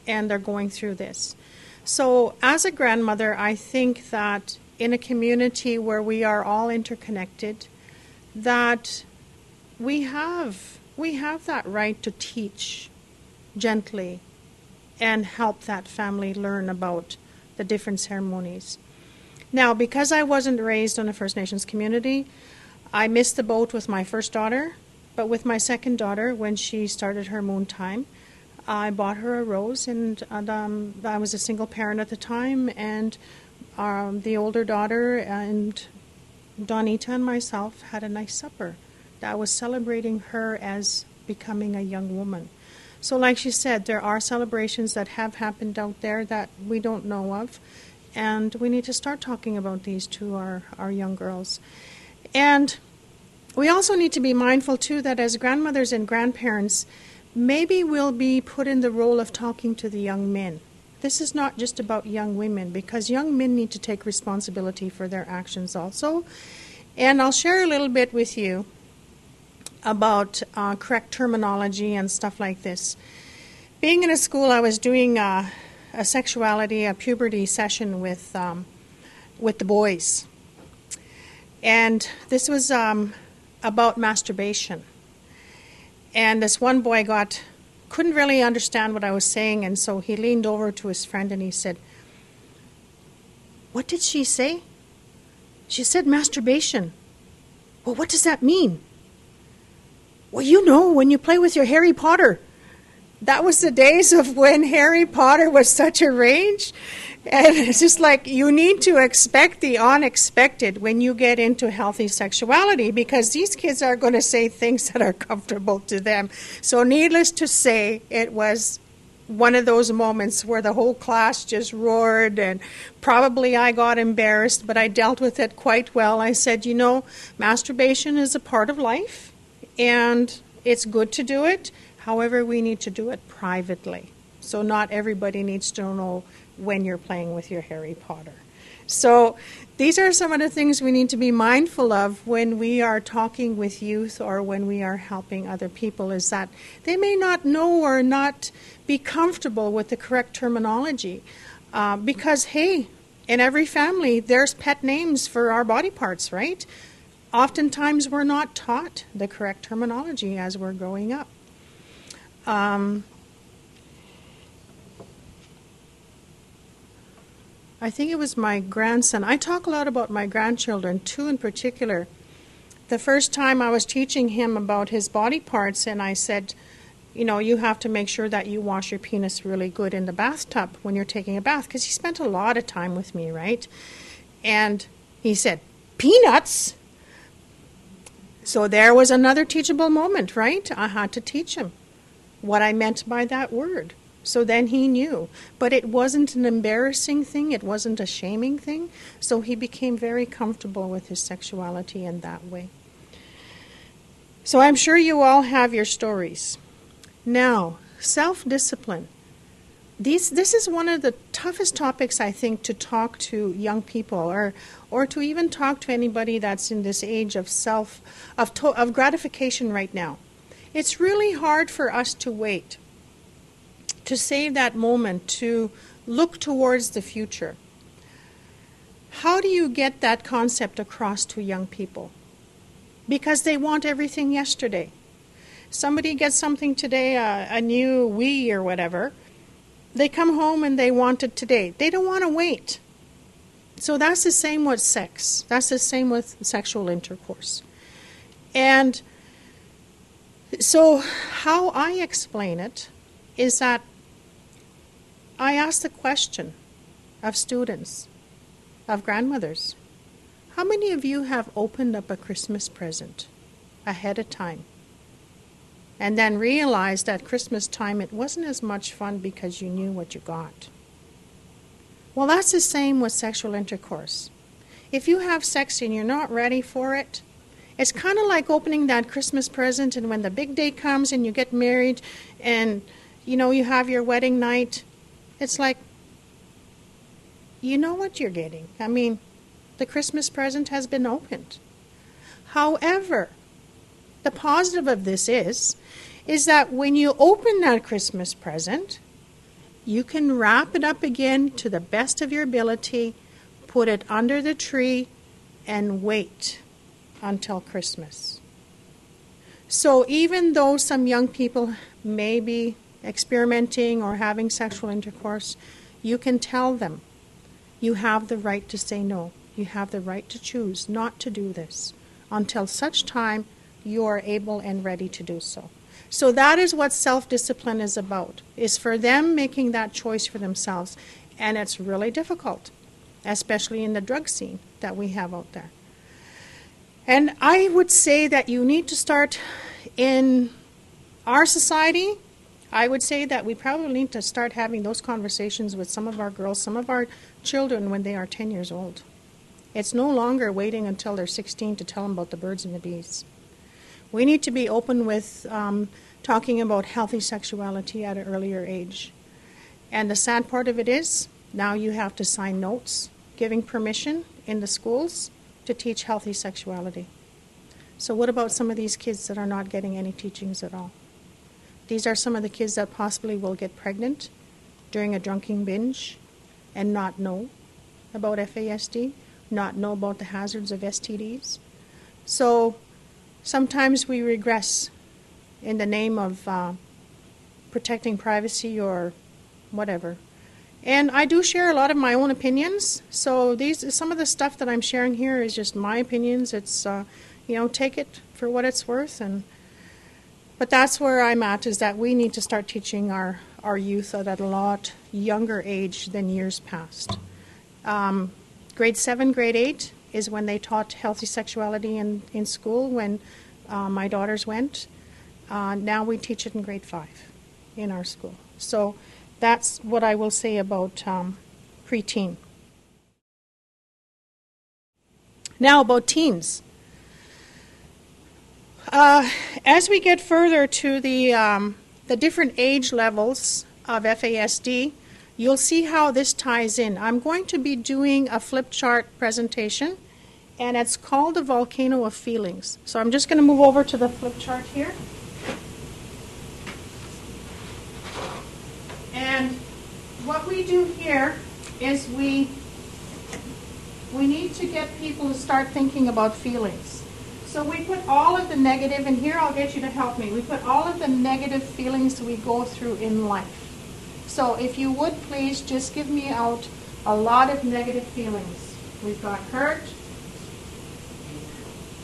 and they're going through this. So as a grandmother, I think that in a community where we are all interconnected, that we have that right to teach gently and help that family learn about the different ceremonies. Now, because I wasn't raised in a First Nations community, I missed the boat with my first daughter, but with my second daughter, when she started her moon time, I bought her a rose, and I was a single parent at the time, and the older daughter and Donita and myself had a nice supper that was celebrating her as becoming a young woman. So like she said, there are celebrations that have happened out there that we don't know of, and we need to start talking about these to our young girls. And we also need to be mindful, too, that as grandmothers and grandparents, maybe we'll be put in the role of talking to the young men. This is not just about young women, because young men need to take responsibility for their actions also. And I'll share a little bit with you about correct terminology and stuff like this. Being in a school, I was doing a puberty session with the boys. And this was about masturbation. And this one boy couldn't really understand what I was saying, and so he leaned over to his friend and he said, "What did she say?" "She said masturbation." "Well, what does that mean?" "Well, you know, when you play with your Harry Potter." That was the days of when Harry Potter was such a rage. And it's just like, you need to expect the unexpected when you get into healthy sexuality, because these kids are going to say things that are comfortable to them. So needless to say, it was one of those moments where the whole class just roared, and probably I got embarrassed, but I dealt with it quite well. I said, you know, masturbation is a part of life, and it's good to do it. However, we need to do it privately. So not everybody needs to know when you're playing with your Harry Potter. So these are some of the things we need to be mindful of when we are talking with youth or when we are helping other people, is that they may not know or not be comfortable with the correct terminology. Because, hey, in every family, there's pet names for our body parts, right? Oftentimes we're not taught the correct terminology as we're growing up. I think it was my grandson. I talk a lot about my grandchildren, two in particular. The first time I was teaching him about his body parts, and I said, you know, you have to make sure that you wash your penis really good in the bathtub when you're taking a bath, because he spent a lot of time with me, right? And he said, "Peanuts?" So there was another teachable moment, right? I had to teach him what I meant by that word. So then he knew. But it wasn't an embarrassing thing. It wasn't a shaming thing. So he became very comfortable with his sexuality in that way. So I'm sure you all have your stories. Now, self-discipline. This is one of the toughest topics, I think, to talk to young people, or to even talk to anybody that's in this age of gratification right now. It's really hard for us to wait, to save that moment, to look towards the future. How do you get that concept across to young people? Because they want everything yesterday. Somebody gets something today, a new Wii or whatever. They come home and they want it today. They don't want to wait. So that's the same with sex. That's the same with sexual intercourse. And so how I explain it is that I ask the question of students, of grandmothers, how many of you have opened up a Christmas present ahead of time and then realized at Christmas time it wasn't as much fun because you knew what you got? Well, that's the same with sexual intercourse. If you have sex and you're not ready for it, it's kind of like opening that Christmas present, and when the big day comes and you get married and, you know, you have your wedding night, it's like, you know what you're getting. I mean, the Christmas present has been opened. However, The positive of this is that when you open that Christmas present, you can wrap it up again to the best of your ability, put it under the tree, and wait until Christmas. So even though some young people may be experimenting or having sexual intercourse, you can tell them, you have the right to say no. You have the right to choose not to do this until such time you are able and ready to do so. So that is what self-discipline is about, is for them making that choice for themselves. And it's really difficult, especially in the drug scene that we have out there. And I would say that you need to start in our society. I would say that we probably need to start having those conversations with some of our girls, some of our children when they are 10 years old. It's no longer waiting until they're 16 to tell them about the birds and the bees. We need to be open with talking about healthy sexuality at an earlier age. And the sad part of it is, now you have to sign notes giving permission in the schools to teach healthy sexuality. So what about some of these kids that are not getting any teachings at all? These are some of the kids that possibly will get pregnant during a drinking binge and not know about FASD, not know about the hazards of STDs. So sometimes we regress in the name of protecting privacy or whatever. And I do share a lot of my own opinions. So some of the stuff that I'm sharing here is just my opinions. It's, take it for what it's worth. But that's where I'm at, is that we need to start teaching our youth at a lot younger age than years past. Grade 7, grade 8 is when they taught healthy sexuality in school, when my daughters went. Now we teach it in grade 5 in our school. So that's what I will say about preteen. Now about teens. As we get further to the different age levels of FASD, you'll see how this ties in. I'm going to be doing a flip chart presentation, and it's called the volcano of feelings. So I'm just going to move over to the flip chart here. And what we do here is we need to get people to start thinking about feelings. So we put all of the negative, and here I'll get you to help me. We put all of the negative feelings we go through in life. So if you would please just give me out a lot of negative feelings. We've got hurt,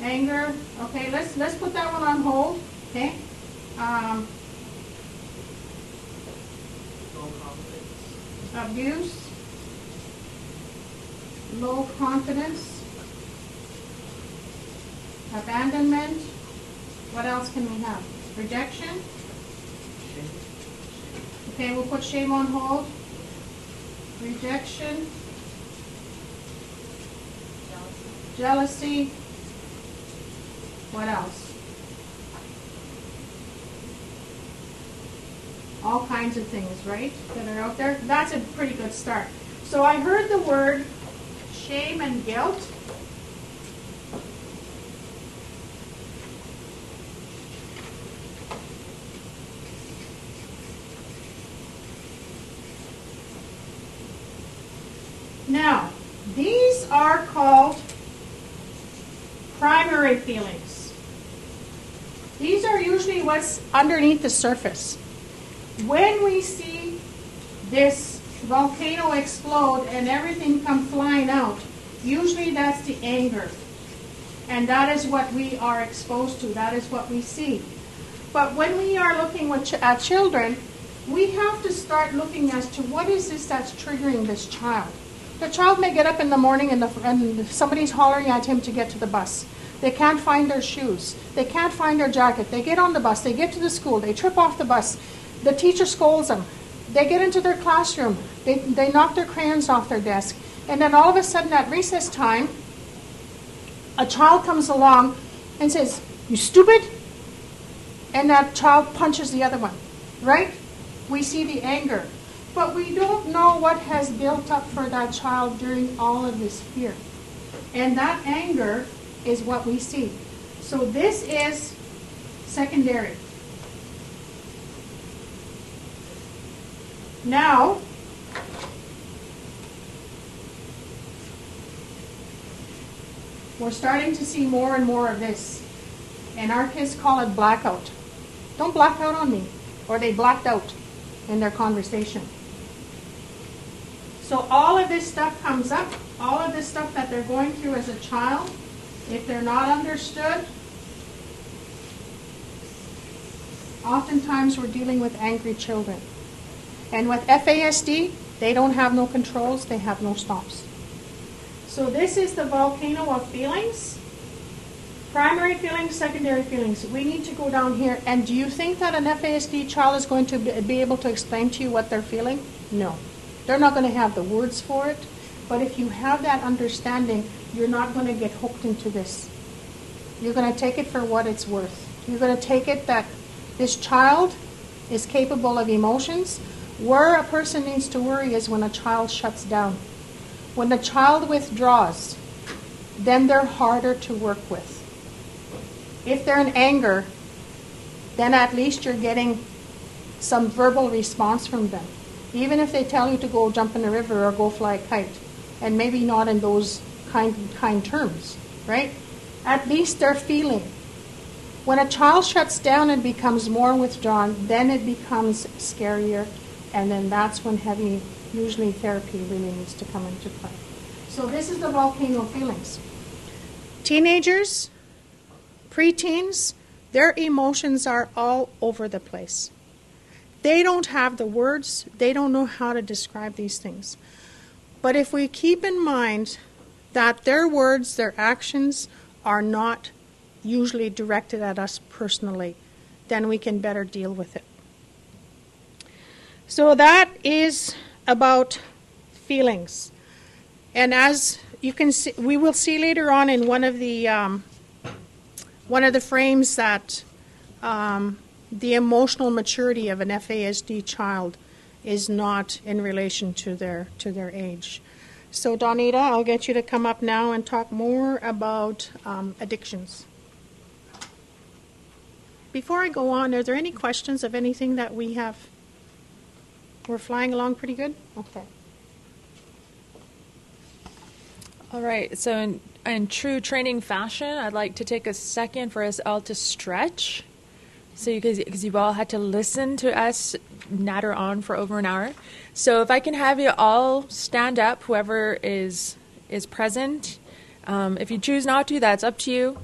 anger. Okay, let's put that one on hold. Okay. Abuse, low confidence, abandonment. What else can we have? Rejection. Okay, we'll put shame on hold. Rejection. Jealousy. What else? All kinds of things, right, that are out there. That's a pretty good start. So I heard the word shame and guilt. Now, these are called primary feelings. These are usually what's underneath the surface. When we see this volcano explode and everything come flying out, usually that's the anger. And that is what we are exposed to. That is what we see. But when we are looking at children, we have to start looking as to what is this that's triggering this child. The child may get up in the morning and somebody's hollering at him to get to the bus. They can't find their shoes. They can't find their jacket. They get on the bus. They get to the school. They trip off the bus. The teacher scolds them. They get into their classroom. They knock their crayons off their desk. And then all of a sudden at recess time, a child comes along and says, "You stupid?" And that child punches the other one, right? We see the anger. But we don't know what has built up for that child during all of this fear. And that anger is what we see. So this is secondary. Now, we're starting to see more and more of this. And our kids call it blackout. Don't black out on me. Or they blacked out in their conversation. So all of this stuff comes up. All of this stuff that they're going through as a child, if they're not understood, oftentimes we're dealing with angry children. And with FASD, they don't have no controls, they have no stops. So this is the volcano of feelings. Primary feelings, secondary feelings. We need to go down here. And do you think that an FASD child is going to be able to explain to you what they're feeling? No. They're not going to have the words for it. But if you have that understanding, you're not going to get hooked into this. You're going to take it for what it's worth. You're going to take it that this child is capable of emotions. Where a person needs to worry is when a child shuts down. When the child withdraws, then they're harder to work with. If they're in anger, then at least you're getting some verbal response from them. Even if they tell you to go jump in the river or go fly a kite, and maybe not in those kind terms, right? At least they're feeling. When a child shuts down and becomes more withdrawn, then it becomes scarier, and then that's when heavy, usually therapy really needs to come into play. So this is the volcano of feelings. Teenagers, preteens, their emotions are all over the place. They don't have the words. They don't know how to describe these things. But if we keep in mind that their words, their actions are not usually directed at us personally, then we can better deal with it. So that is about feelings. And as you can see, we will see later on in one of the frames that the emotional maturity of an FASD child is not in relation to their age. So Donita, I'll get you to come up now and talk more about addictions. Before I go on, are there any questions of anything that we have? We're flying along pretty good? Okay. All right, so in true training fashion, I'd like to take a second for us all to stretch. So because you've all had to listen to us natter on for over an hour. So if I can have you all stand up, whoever is present. If you choose not to, that's up to you.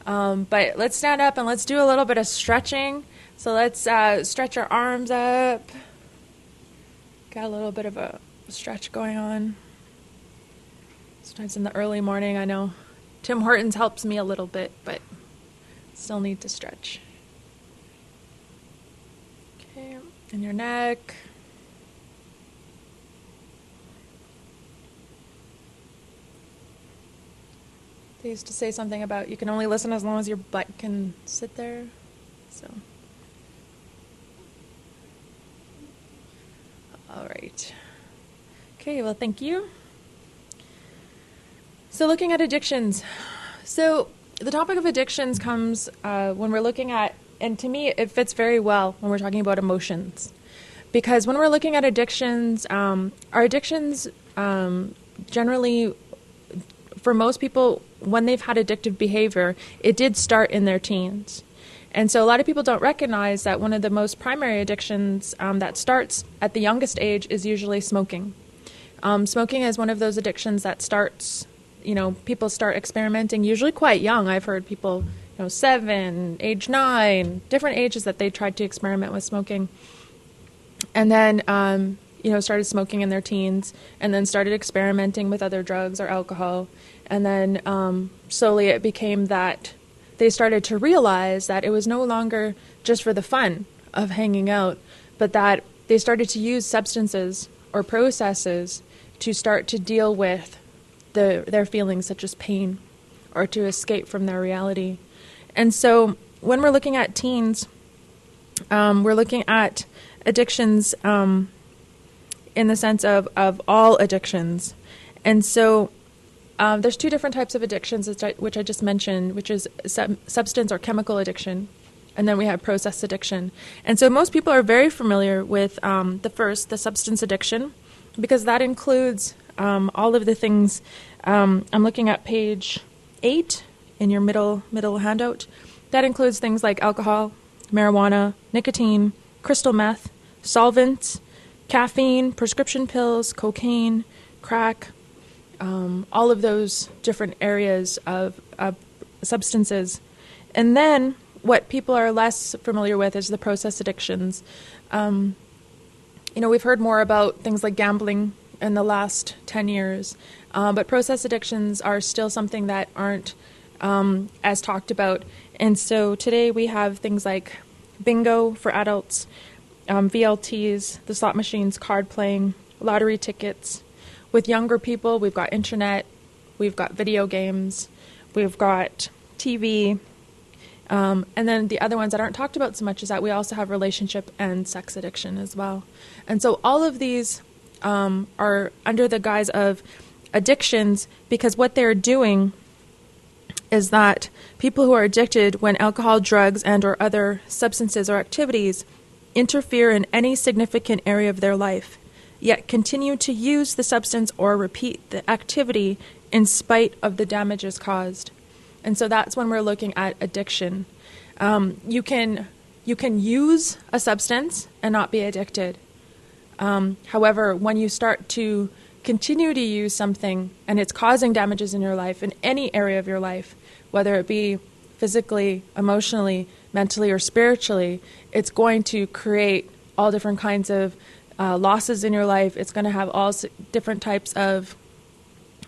But let's stand up and let's do a little bit of stretching. So let's stretch our arms up. Got a little bit of a stretch going on. Sometimes in the early morning, I know Tim Hortons helps me a little bit, but still need to stretch. Okay, and your neck. They used to say something about you can only listen as long as your butt can sit there. So, all right. Okay, well, thank you. So looking at addictions. So the topic of addictions comes when we're looking at, and to me it fits very well when we're talking about emotions. Because when we're looking at addictions, our addictions generally, for most people, when they've had addictive behavior, it did start in their teens. And so a lot of people don't recognize that one of the most primary addictions that starts at the youngest age is usually smoking. Smoking is one of those addictions that starts, people start experimenting usually quite young. I've heard people, 7, age 9, different ages that they tried to experiment with smoking. And then, started smoking in their teens and then started experimenting with other drugs or alcohol. And then slowly it became that they started to realize that it was no longer just for the fun of hanging out, but that they started to use substances or processes to start to deal with their feelings such as pain or to escape from their reality. And so when we're looking at teens, we're looking at addictions in the sense of all addictions. And so there's two different types of addictions, which I just mentioned, which is substance or chemical addiction and then we have process addiction. And so most people are very familiar with the substance addiction, because that includes all of the things. I'm looking at page 8 in your middle handout. That includes things like alcohol, marijuana, nicotine, crystal meth, solvents, caffeine, prescription pills, cocaine, crack, all of those different areas of substances. And then what people are less familiar with is the process addictions. We've heard more about things like gambling in the last 10 years, but process addictions are still something that aren't as talked about. And so today we have things like bingo for adults, VLTs, the slot machines, card playing, lottery tickets. With younger people, we've got internet, we've got video games, we've got TV, and then the other ones that aren't talked about so much is that we also have relationship and sex addiction as well. And so all of these are under the guise of addictions, because what they're doing is that people who are addicted when alcohol, drugs, and or other substances or activities interfere in any significant area of their life, yet continue to use the substance or repeat the activity in spite of the damages caused. And so that's when we're looking at addiction. You can use a substance and not be addicted. However, when you start to continue to use something and it's causing damages in your life, in any area of your life, whether it be physically, emotionally, mentally, or spiritually, it's going to create all different kinds of losses in your life. It's going to have all different types of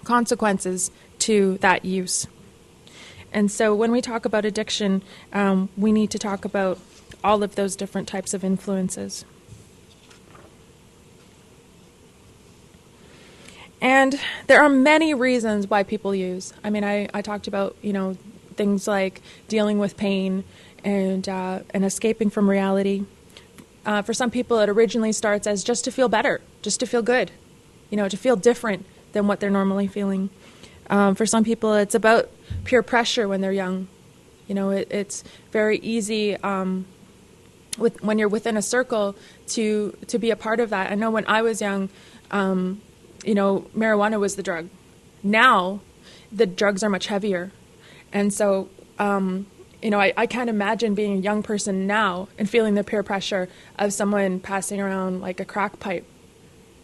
consequences to that use. And so when we talk about addiction, we need to talk about all of those different types of influences. And there are many reasons why people use. I mean, I talked about, things like dealing with pain and escaping from reality. For some people, it originally starts as just to feel better, just to feel good, to feel different than what they're normally feeling. For some people, it's about peer pressure when they're young. It's very easy when you're within a circle to be a part of that. I know when I was young, marijuana was the drug. Now, the drugs are much heavier. And so, I can't imagine being a young person now and feeling the peer pressure of someone passing around like a crack pipe.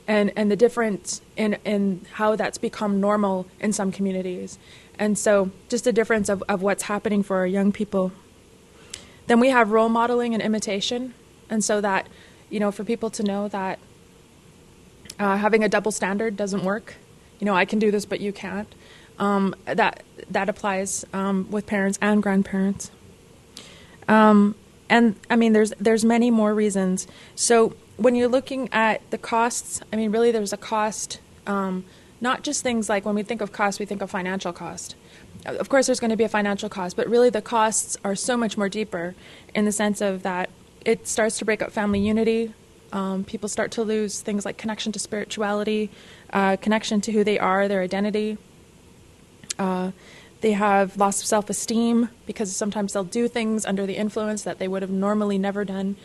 And the difference in how that's become normal in some communities. And so just a difference of what's happening for our young people. Then we have role modeling and imitation. And so that, for people to know that having a double standard doesn't work. I can do this, but you can't. That applies with parents and grandparents. And I mean, there's many more reasons. So when you're looking at the costs, I mean, really there's a cost, not just things like when we think of cost, we think of financial cost. Of course, there's going to be a financial cost, but really the costs are so much more deeper in the sense of that it starts to break up family unity. People start to lose things like connection to spirituality, connection to who they are, their identity. They have loss of self-esteem because sometimes they'll do things under the influence that they would have normally never done.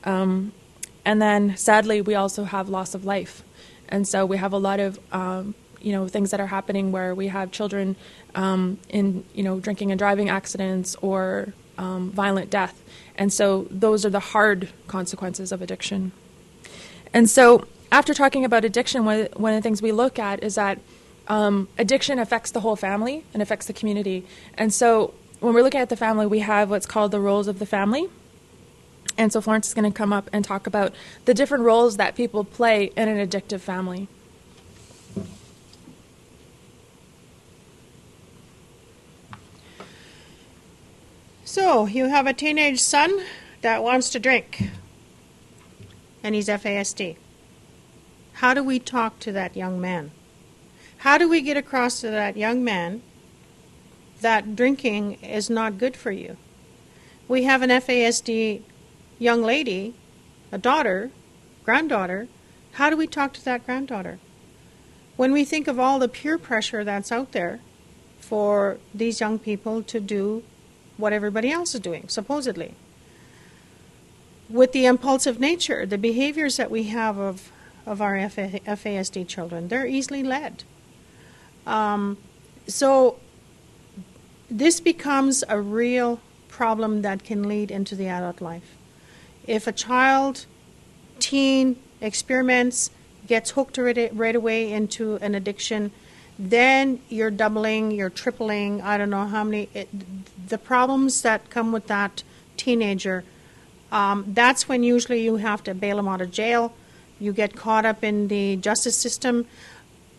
And then, sadly, we also have loss of life. And so we have a lot of, things that are happening where we have children in, drinking and driving accidents or violent death. And so those are the hard consequences of addiction. And so after talking about addiction, one of the things we look at is that addiction affects the whole family and affects the community. And so when we're looking at the family, we have what's called the roles of the family. And so Florence is going to come up and talk about the different roles that people play in an addictive family. So you have a teenage son that wants to drink, and he's FASD. How do we talk to that young man? How do we get across to that young man that drinking is not good for you? We have an FASD young lady, a daughter, granddaughter. How do we talk to that granddaughter? When we think of all the peer pressure that's out there for these young people to do what everybody else is doing, supposedly. with the impulsive nature, the behaviors that we have of our FASD children, they're easily led. So this becomes a real problem that can lead into the adult life. If a child, teen, experiments, gets hooked right away into an addiction, then you're doubling, you're tripling, I don't know how many, the problems that come with that teenager. That's when usually you have to bail them out of jail. You get caught up in the justice system.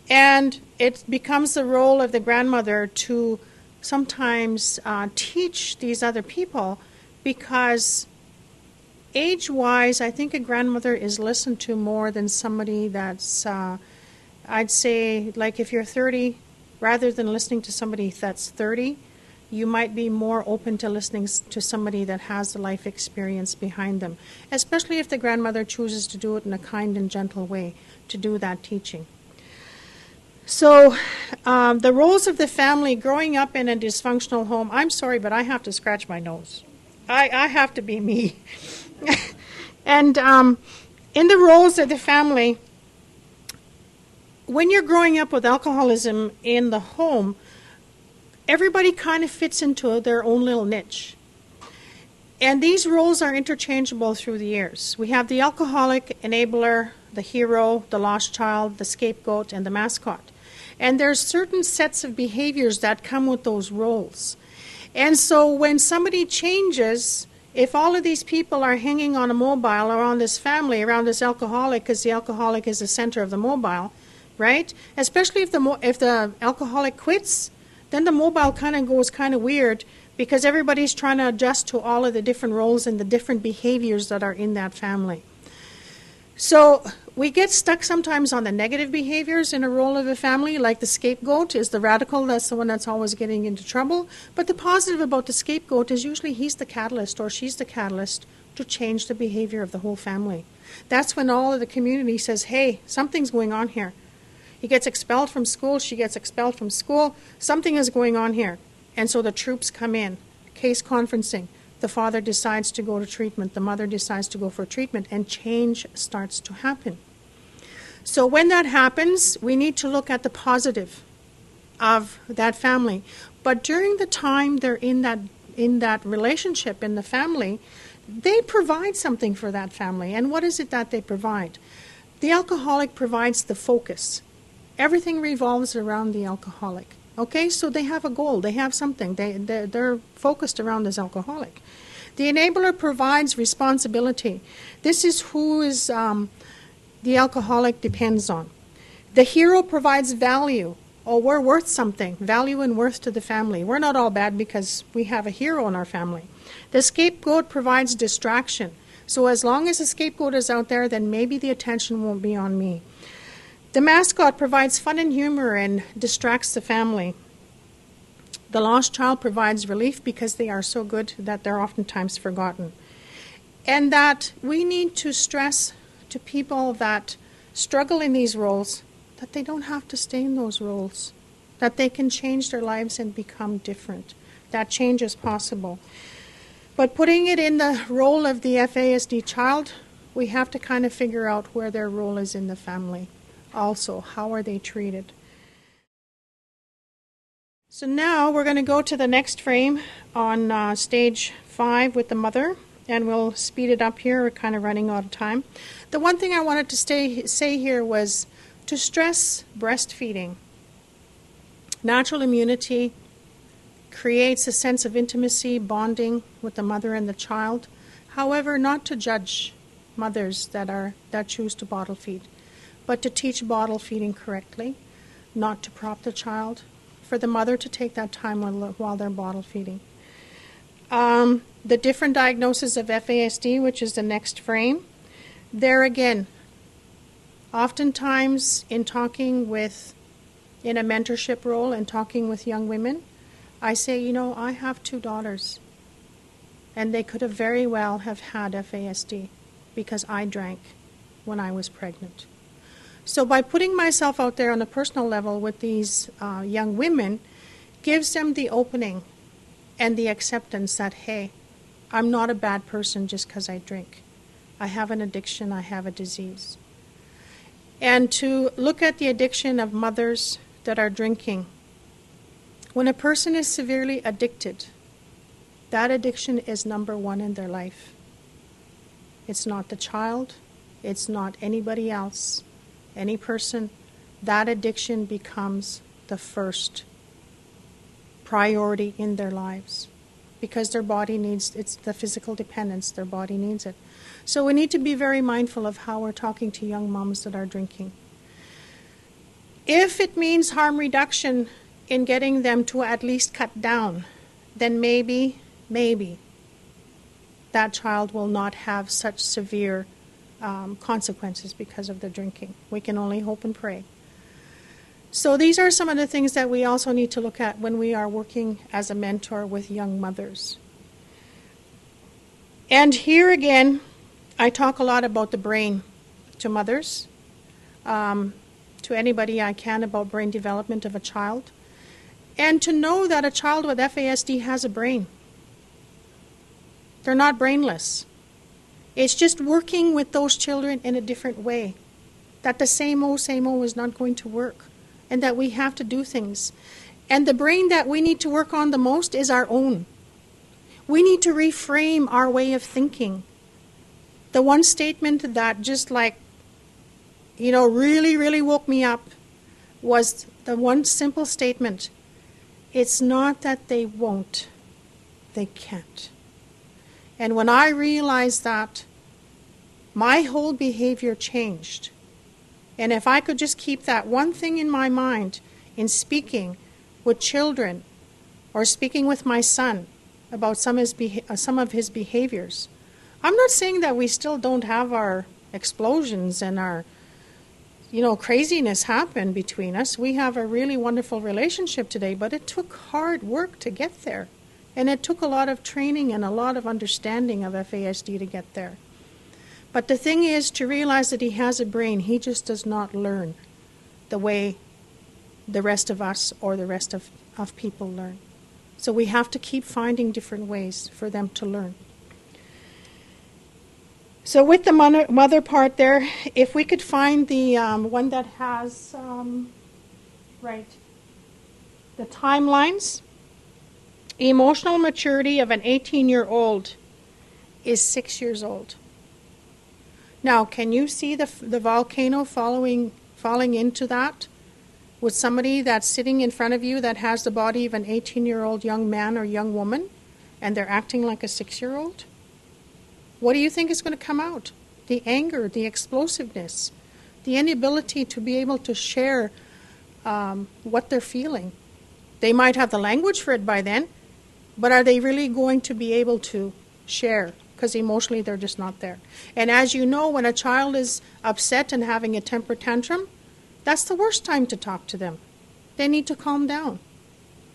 And it becomes the role of the grandmother to sometimes teach these other people, because age-wise, I think a grandmother is listened to more than somebody that's, I'd say, like if you're 30, rather than listening to somebody that's 30, you might be more open to listening to somebody that has the life experience behind them, especially if the grandmother chooses to do it in a kind and gentle way, to do that teaching. So the roles of the family growing up in a dysfunctional home, I'm sorry, but I have to scratch my nose. I have to be me. And in the roles of the family, when you're growing up with alcoholism in the home, everybody kind of fits into their own little niche. And these roles are interchangeable through the years. We have the alcoholic, enabler, the hero, the lost child, the scapegoat, and the mascot. And there's certain sets of behaviors that come with those roles. And so when somebody changes, if all of these people are hanging on a mobile around this family, around this alcoholic, because the alcoholic is the center of the mobile, right? Especially if the alcoholic quits, then the mobile kind of goes kind of weird, because everybody's trying to adjust to all of the different roles and the different behaviors that are in that family. So we get stuck sometimes on the negative behaviors in a role of a family, like the scapegoat is the radical, that's the one that's always getting into trouble. But the positive about the scapegoat is usually he's the catalyst or she's the catalyst to change the behavior of the whole family. That's when all of the community says, hey, something's going on here. He gets expelled from school, she gets expelled from school, something is going on here. And so the troops come in, case conferencing. The father decides to go to treatment, the mother decides to go for treatment, and change starts to happen. So when that happens, we need to look at the positive of that family. But during the time they're in that relationship in the family, they provide something for that family. And what is it that they provide? The alcoholic provides the focus. Everything revolves around the alcoholic. Okay, so they have a goal, they have something, they're focused around this alcoholic. The enabler provides responsibility. This is who is the alcoholic depends on. The hero provides value. Oh, we're worth something, value and worth to the family. We're not all bad because we have a hero in our family. The scapegoat provides distraction. So as long as the scapegoat is out there, then maybe the attention won't be on me. The mascot provides fun and humor and distracts the family. The lost child provides relief because they are so good that they're oftentimes forgotten. And that we need to stress to people that struggle in these roles that they don't have to stay in those roles, that they can change their lives and become different. That change is possible. But putting it in the role of the FASD child, we have to kind of figure out where their role is in the family. Also, how are they treated? So now we're going to go to the next frame on stage 5 with the mother, and we'll speed it up here. We're kind of running out of time. The one thing I wanted to say here was to stress breastfeeding. Natural immunity creates a sense of intimacy, bonding with the mother and the child. However, not to judge mothers that choose to bottle feed, but to teach bottle feeding correctly, not to prop the child, for the mother to take that time while they're bottle feeding. The different diagnoses of FASD, which is the next frame, there again, oftentimes in a mentorship role and talking with young women, I say, I have 2 daughters, and they could have very well have had FASD because I drank when I was pregnant. So by putting myself out there on a personal level with these young women gives them the opening and the acceptance that, hey, I'm not a bad person just because I drink. I have an addiction, I have a disease. And to look at the addiction of mothers that are drinking. When a person is severely addicted, that addiction is number one in their life. It's not the child, it's not anybody else, any person. That addiction becomes the first priority in their lives because their body needs, it's the physical dependence, their body needs it. So we need to be very mindful of how we're talking to young moms that are drinking. If it means harm reduction in getting them to at least cut down, then maybe that child will not have such severe consequences because of the drinking. We can only hope and pray. So these are some of the things that we also need to look at when we are working as a mentor with young mothers. And here again, I talk a lot about the brain to mothers, to anybody I can about brain development of a child, and to know that a child with FASD has a brain. They're not brainless. It's just working with those children in a different way, that the same old is not going to work, and that we have to do things. And the brain that we need to work on the most is our own. We need to reframe our way of thinking. The one statement that just really woke me up was the one simple statement. It's not that they won't, they can't. And when I realized that, my whole behavior changed. And if I could just keep that one thing in my mind in speaking with children or speaking with my son about some of his behaviors, I'm not saying that we still don't have our explosions and our craziness happen between us. We have a really wonderful relationship today, but it took hard work to get there. And it took a lot of training and a lot of understanding of FASD to get there. But the thing is to realize that he has a brain. He just does not learn the way the rest of us or the rest of people learn. So we have to keep finding different ways for them to learn. So with the mother part there, if we could find the one that has, the timelines, emotional maturity of an 18-year-old is 6 years old. Now, can you see the volcano falling into that with somebody that's sitting in front of you that has the body of an 18-year-old young man or young woman, and they're acting like a 6-year-old? What do you think is going to come out? The anger, the explosiveness, the inability to be able to share what they're feeling. They might have the language for it by then, but are they really going to be able to share? Because emotionally they're just not there. And as you know, when a child is upset and having a temper tantrum, that's the worst time to talk to them. They need to calm down.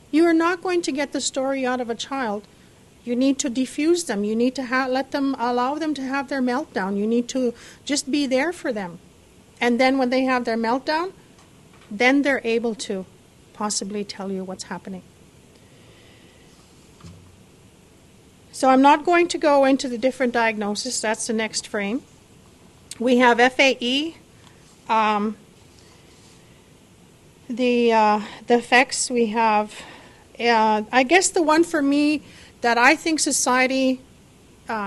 You are not going to get the story out of a child. You need to diffuse them. You need to allow them to have their meltdown. You need to just be there for them. And then when they have their meltdown, then they're able to possibly tell you what's happening. So I'm not going to go into the different diagnoses. That's the next frame. We have FAE. The effects we have, I guess the one for me that I think society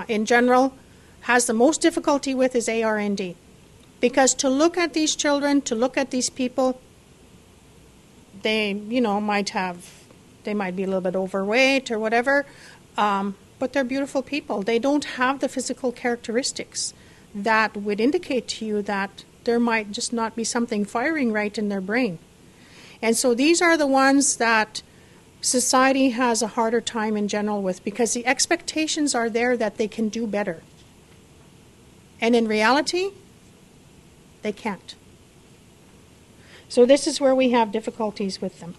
in general has the most difficulty with is ARND. Because to look at these children, to look at these people, they might be a little bit overweight or whatever, but they're beautiful people. They don't have the physical characteristics that would indicate to you that there might just not be something firing right in their brain. And so these are the ones that society has a harder time in general with, because the expectations are there that they can do better. And in reality, they can't. So this is where we have difficulties with them.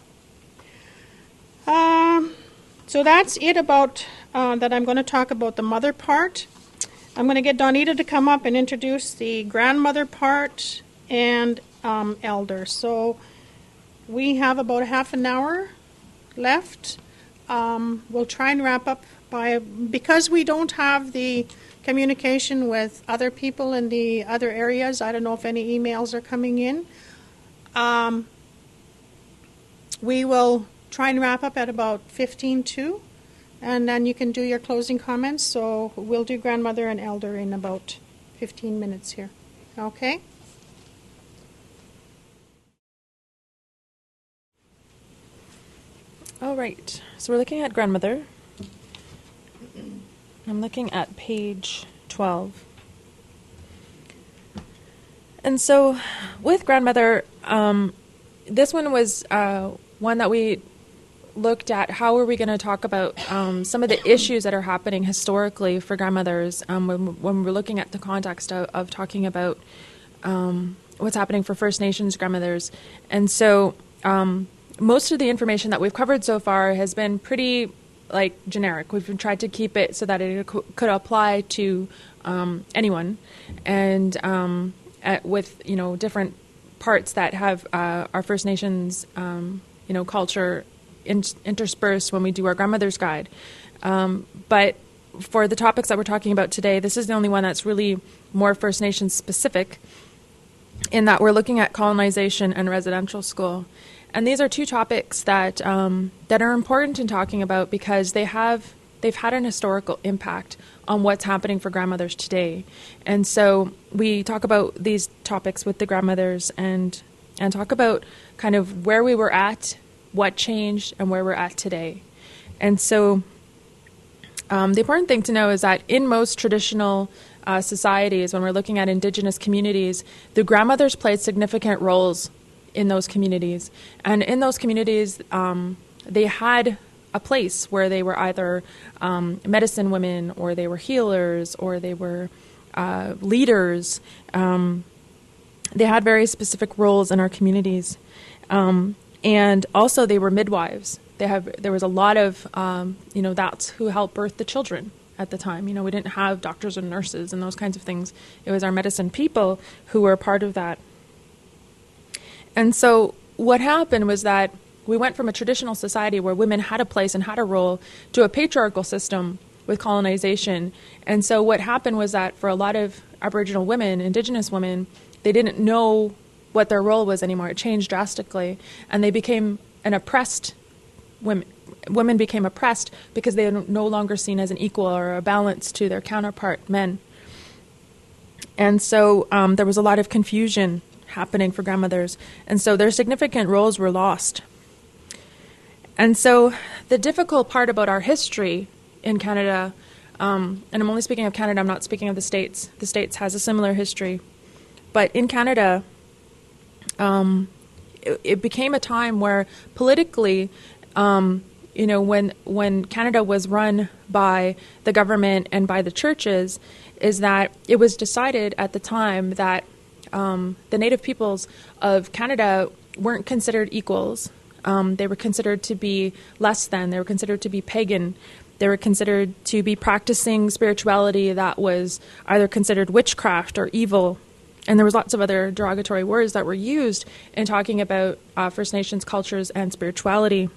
So that's it about that I'm going to talk about the mother part. I'm going to get Donita to come up and introduce the grandmother part and elder. So we have about a half an hour left. We'll try and wrap up because we don't have the communication with other people in the other areas. I don't know if any emails are coming in. We will try and wrap up at about 15 to, and then you can do your closing comments. So we'll do grandmother and elder in about 15 minutes here. Okay? All right, so we're looking at grandmother. I'm looking at page 12. And so with grandmother, this one was one that we looked at. How are we going to talk about some of the issues that are happening historically for grandmothers when we're looking at the context of talking about what's happening for First Nations grandmothers. And so most of the information that we've covered so far has been pretty generic. We've tried to keep it so that it could apply to anyone, and with different parts that have our First Nations culture interspersed when we do our grandmother's guide. But for the topics that we're talking about today, this is the only one that's really more First Nations specific, in that we're looking at colonization and residential school. And these are two topics that that are important in talking about because they've had an historical impact on what's happening for grandmothers today. And so we talk about these topics with the grandmothers and talk about kind of where we were at, what changed, and where we're at today. And so the important thing to know is that in most traditional societies, when we're looking at Indigenous communities, the grandmothers played significant roles in those communities. And in those communities, they had a place where they were either medicine women, or they were healers, or they were leaders. They had very specific roles in our communities. And also they were midwives. There was a lot of, that's who helped birth the children at the time. We didn't have doctors and nurses and those kinds of things. It was our medicine people who were part of that. And so what happened was that we went from a traditional society where women had a place and had a role to a patriarchal system with colonization. And so what happened was that for a lot of Aboriginal women, Indigenous women, they didn't know what their role was anymore. It changed drastically. And they became an oppressed women. Women became oppressed because they were no longer seen as an equal or a balance to their counterpart men. And so there was a lot of confusion happening for grandmothers. And so their significant roles were lost. And so the difficult part about our history in Canada, and I'm only speaking of Canada, I'm not speaking of the States. The States has a similar history. But in Canada, it became a time where politically, when Canada was run by the government and by the churches, is that it was decided at the time that the Native peoples of Canada weren't considered equals. They were considered to be less than. They were considered to be pagan. They were considered to be practicing spirituality that was either considered witchcraft or evil. And there was lots of other derogatory words that were used in talking about First Nations cultures and spirituality.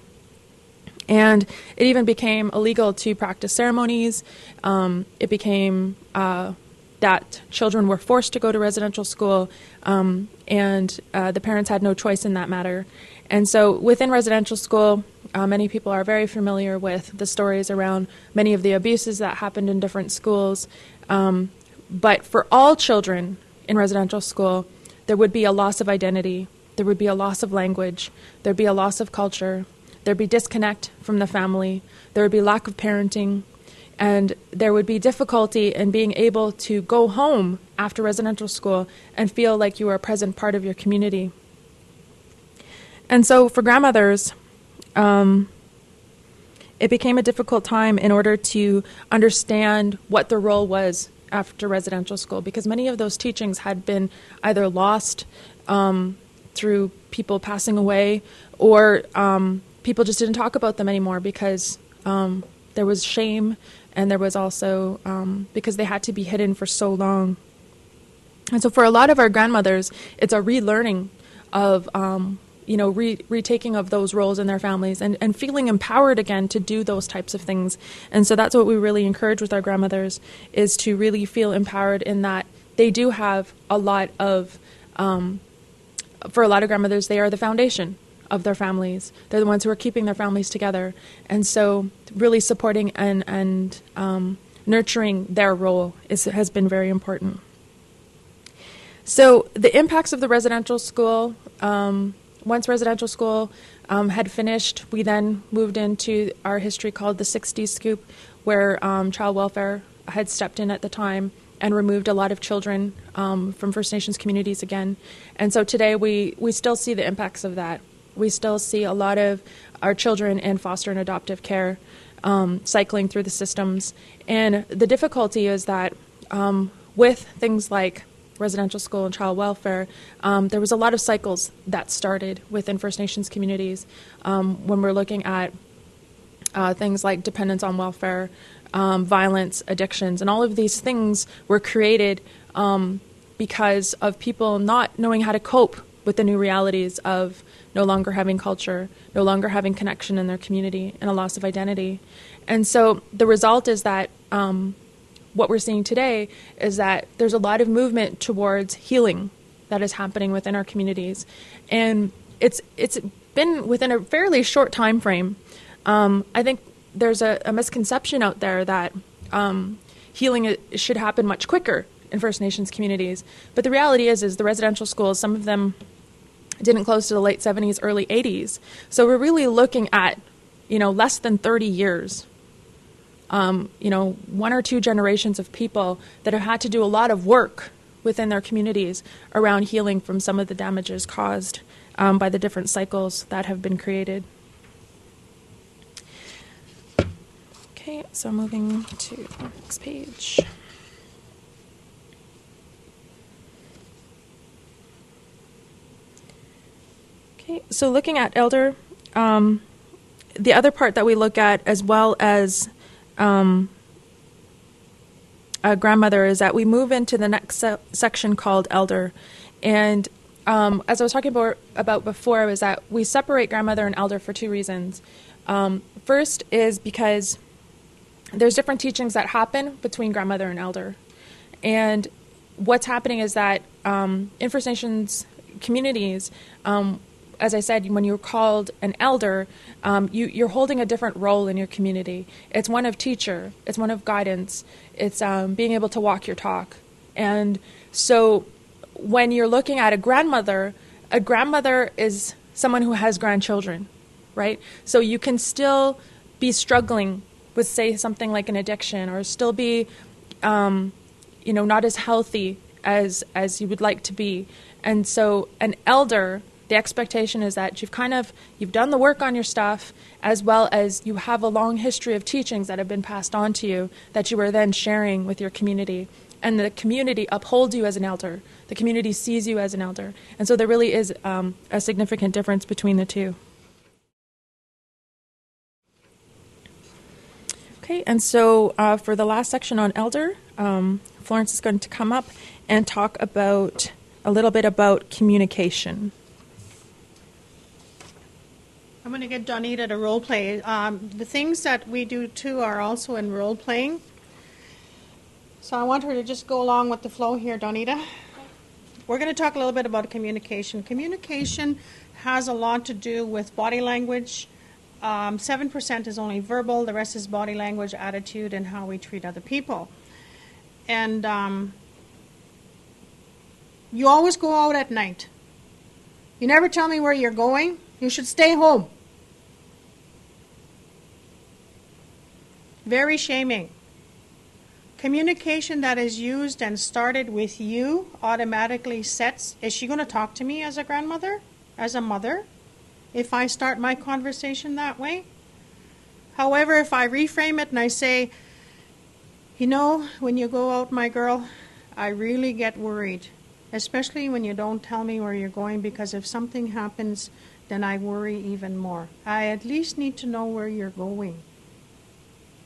And it even became illegal to practice ceremonies. It became that children were forced to go to residential school, and the parents had no choice in that matter. And so within residential school, many people are very familiar with the stories around many of the abuses that happened in different schools. But for all children in residential school, there would be a loss of identity. There would be a loss of language. There'd be a loss of culture. There'd be disconnect from the family. There would be lack of parenting. And there would be difficulty in being able to go home after residential school and feel like you were a present part of your community. And so for grandmothers, it became a difficult time in order to understand what their role was after residential school, because many of those teachings had been either lost through people passing away, or people just didn't talk about them anymore because there was shame, and there was also because they had to be hidden for so long. And so for a lot of our grandmothers, it's a relearning of retaking of those roles in their families and feeling empowered again to do those types of things. And so that's what we really encourage with our grandmothers, is to really feel empowered in that they do have a lot of, for a lot of grandmothers, they are the foundation of their families. They're the ones who are keeping their families together. And so really supporting and nurturing their role has been very important. So the impacts of the residential school, once residential school had finished, we then moved into our history called the 60s Scoop, where child welfare had stepped in at the time and removed a lot of children from First Nations communities again. And so today we still see the impacts of that. We still see a lot of our children in foster and adoptive care cycling through the systems. And the difficulty is that with things like residential school and child welfare, there was a lot of cycles that started within First Nations communities when we're looking at things like dependence on welfare, violence, addictions, and all of these things were created because of people not knowing how to cope with the new realities of no longer having culture, no longer having connection in their community, and a loss of identity. And so the result is that what we're seeing today is that there's a lot of movement towards healing that is happening within our communities. And it's been within a fairly short time frame. I think there's a misconception out there that healing should happen much quicker in First Nations communities. But the reality is the residential schools, some of them didn't close to the late 70s, early 80s. So we're really looking at, less than 30 years. 1 or 2 generations of people that have had to do a lot of work within their communities around healing from some of the damages caused by the different cycles that have been created. Okay, so moving to the next page. Okay, so looking at elder, the other part that we look at, as well as a grandmother, is that we move into the next section called elder. And as I was talking about before, was that we separate grandmother and elder for 2 reasons. First is because there's different teachings that happen between grandmother and elder. And what's happening is that in First Nations communities, as I said, when you're called an elder, you're holding a different role in your community. It's one of teacher. It's one of guidance. It's being able to walk your talk. And so when you're looking at a grandmother is someone who has grandchildren, right? So you can still be struggling with, say, something like an addiction, or still be, not as healthy as you would like to be. And so an elder, the expectation is that you've done the work on your stuff, as well as you have a long history of teachings that have been passed on to you that you are then sharing with your community. And the community upholds you as an elder. The community sees you as an elder. And so there really is a significant difference between the two. Okay, and so for the last section on elder, Florence is going to come up and talk about a little bit about communication. I'm going to get Donita to role play. The things that we do too are also in role playing. So I want her to just go along with the flow here, Donita. We're going to talk a little bit about communication. Communication has a lot to do with body language. 7% is only verbal. The rest is body language, attitude, and how we treat other people. And you always go out at night. You never tell me where you're going. You should stay home. Very shaming. Communication that is used and started with you automatically sets, is she going to talk to me as a grandmother, as a mother, if I start my conversation that way? However, if I reframe it and I say, when you go out, my girl, I really get worried, especially when you don't tell me where you're going, because if something happens, then I worry even more. I at least need to know where you're going.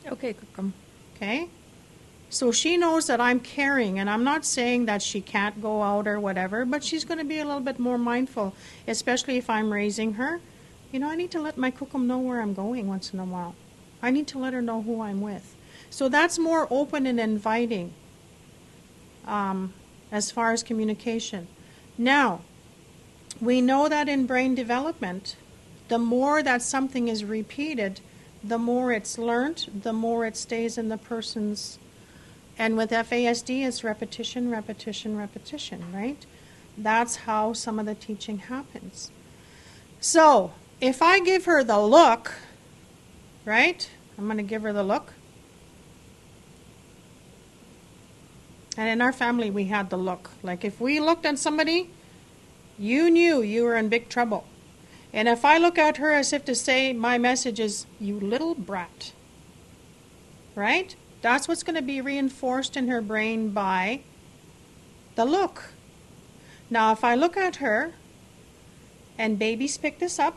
Okay, Kukum. Okay? So she knows that I'm caring, and I'm not saying that she can't go out or whatever, but she's going to be a little bit more mindful, especially if I'm raising her. You know, I need to let my kukum know where I'm going once in a while. I need to let her know who I'm with. So that's more open and inviting as far as communication. Now, we know that in brain development, the more that something is repeated, the more it's learned, the more it stays in the person's. And with FASD, it's repetition, repetition, repetition, right? That's how some of the teaching happens. So, if I give her the look, right? I'm going to give her the look. And in our family, we had the look. Like if we looked at somebody, you knew you were in big trouble. And if I look at her as if to say, my message is, you little brat, right? That's what's going to be reinforced in her brain by the look. Now, if I look at her, and babies pick this up,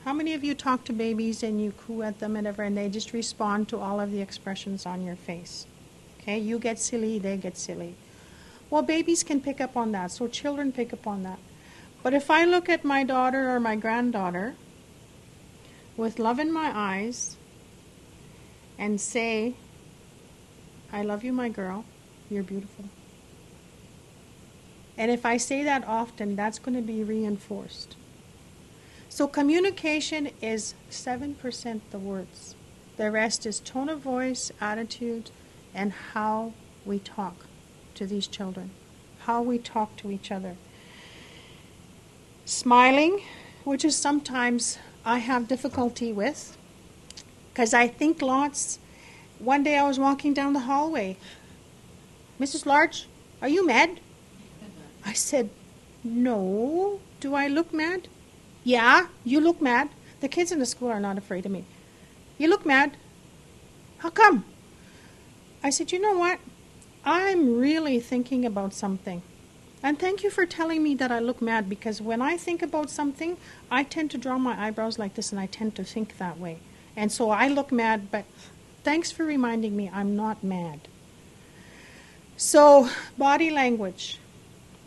how many of you talk to babies and you coo at them and they just respond to all of the expressions on your face? Okay, you get silly, they get silly. Well, babies can pick up on that, so children pick up on that. But if I look at my daughter or my granddaughter with love in my eyes and say, I love you, my girl. You're beautiful. And if I say that often, that's going to be reinforced. So communication is 7% the words. The rest is tone of voice, attitude, and how we talk to these children, how we talk to each other. Smiling, which is sometimes I have difficulty with, because I think lots. One day I was walking down the hallway. Mrs. Large, are you mad? I said, no. Do I look mad? Yeah, you look mad. The kids in the school are not afraid of me. You look mad. How come? I said, you know what? I'm really thinking about something. And thank you for telling me that I look mad, because when I think about something, I tend to draw my eyebrows like this and I tend to think that way. And so I look mad, but thanks for reminding me I'm not mad. So, body language.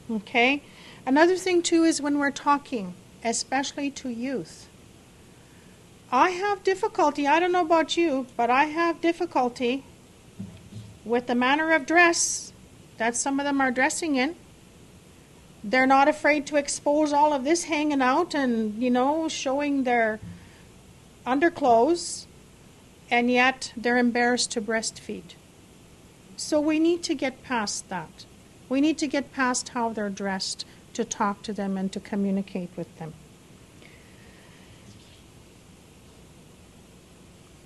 Okay? Another thing too is when we're talking, especially to youth. I have difficulty, I don't know about you, but I have difficulty with the manner of dress that some of them are dressing in. They're not afraid to expose all of this hanging out and, showing their underclothes, and yet they're embarrassed to breastfeed. So we need to get past that. We need to get past how they're dressed to talk to them and to communicate with them.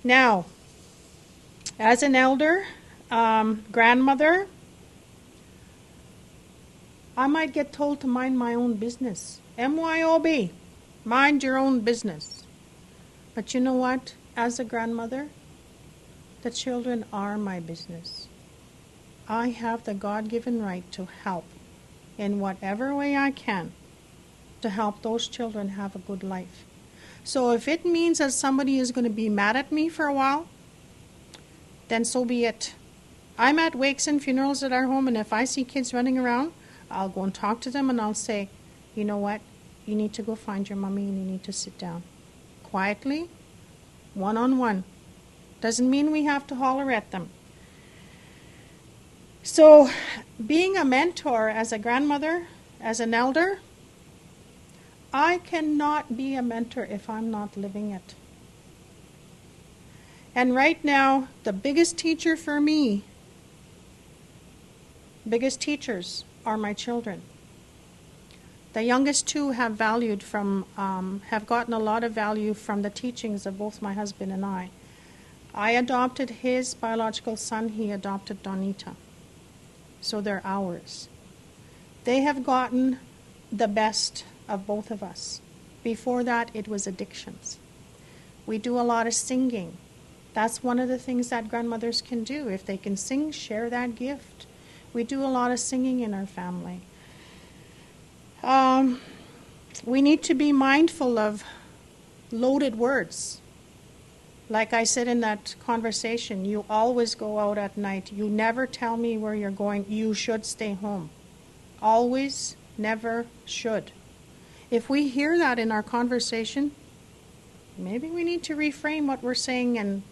Now, as an elder, grandmother, I might get told to mind my own business. MYOB, mind your own business. But you know what? As a grandmother, the children are my business. I have the God-given right to help in whatever way I can to help those children have a good life. So if it means that somebody is going to be mad at me for a while, then so be it. I'm at wakes and funerals at our home, and if I see kids running around, I'll go and talk to them and I'll say, you know what? You need to go find your mommy and you need to sit down. Quietly, one-on-one. Doesn't mean we have to holler at them. So, being a mentor as a grandmother, as an elder, I cannot be a mentor if I'm not living it. And right now, the biggest teacher for me, biggest teachers are my children. The youngest two have have gotten a lot of value from the teachings of both my husband and I. I adopted his biological son, he adopted Donita. So they're ours. They have gotten the best of both of us. Before that, it was addictions. We do a lot of singing. That's one of the things that grandmothers can do. If they can sing, share that gift. We do a lot of singing in our family. We need to be mindful of loaded words. Like I said in that conversation, you always go out at night. You never tell me where you're going. You should stay home. Always, never, should. If we hear that in our conversation, maybe we need to reframe what we're saying and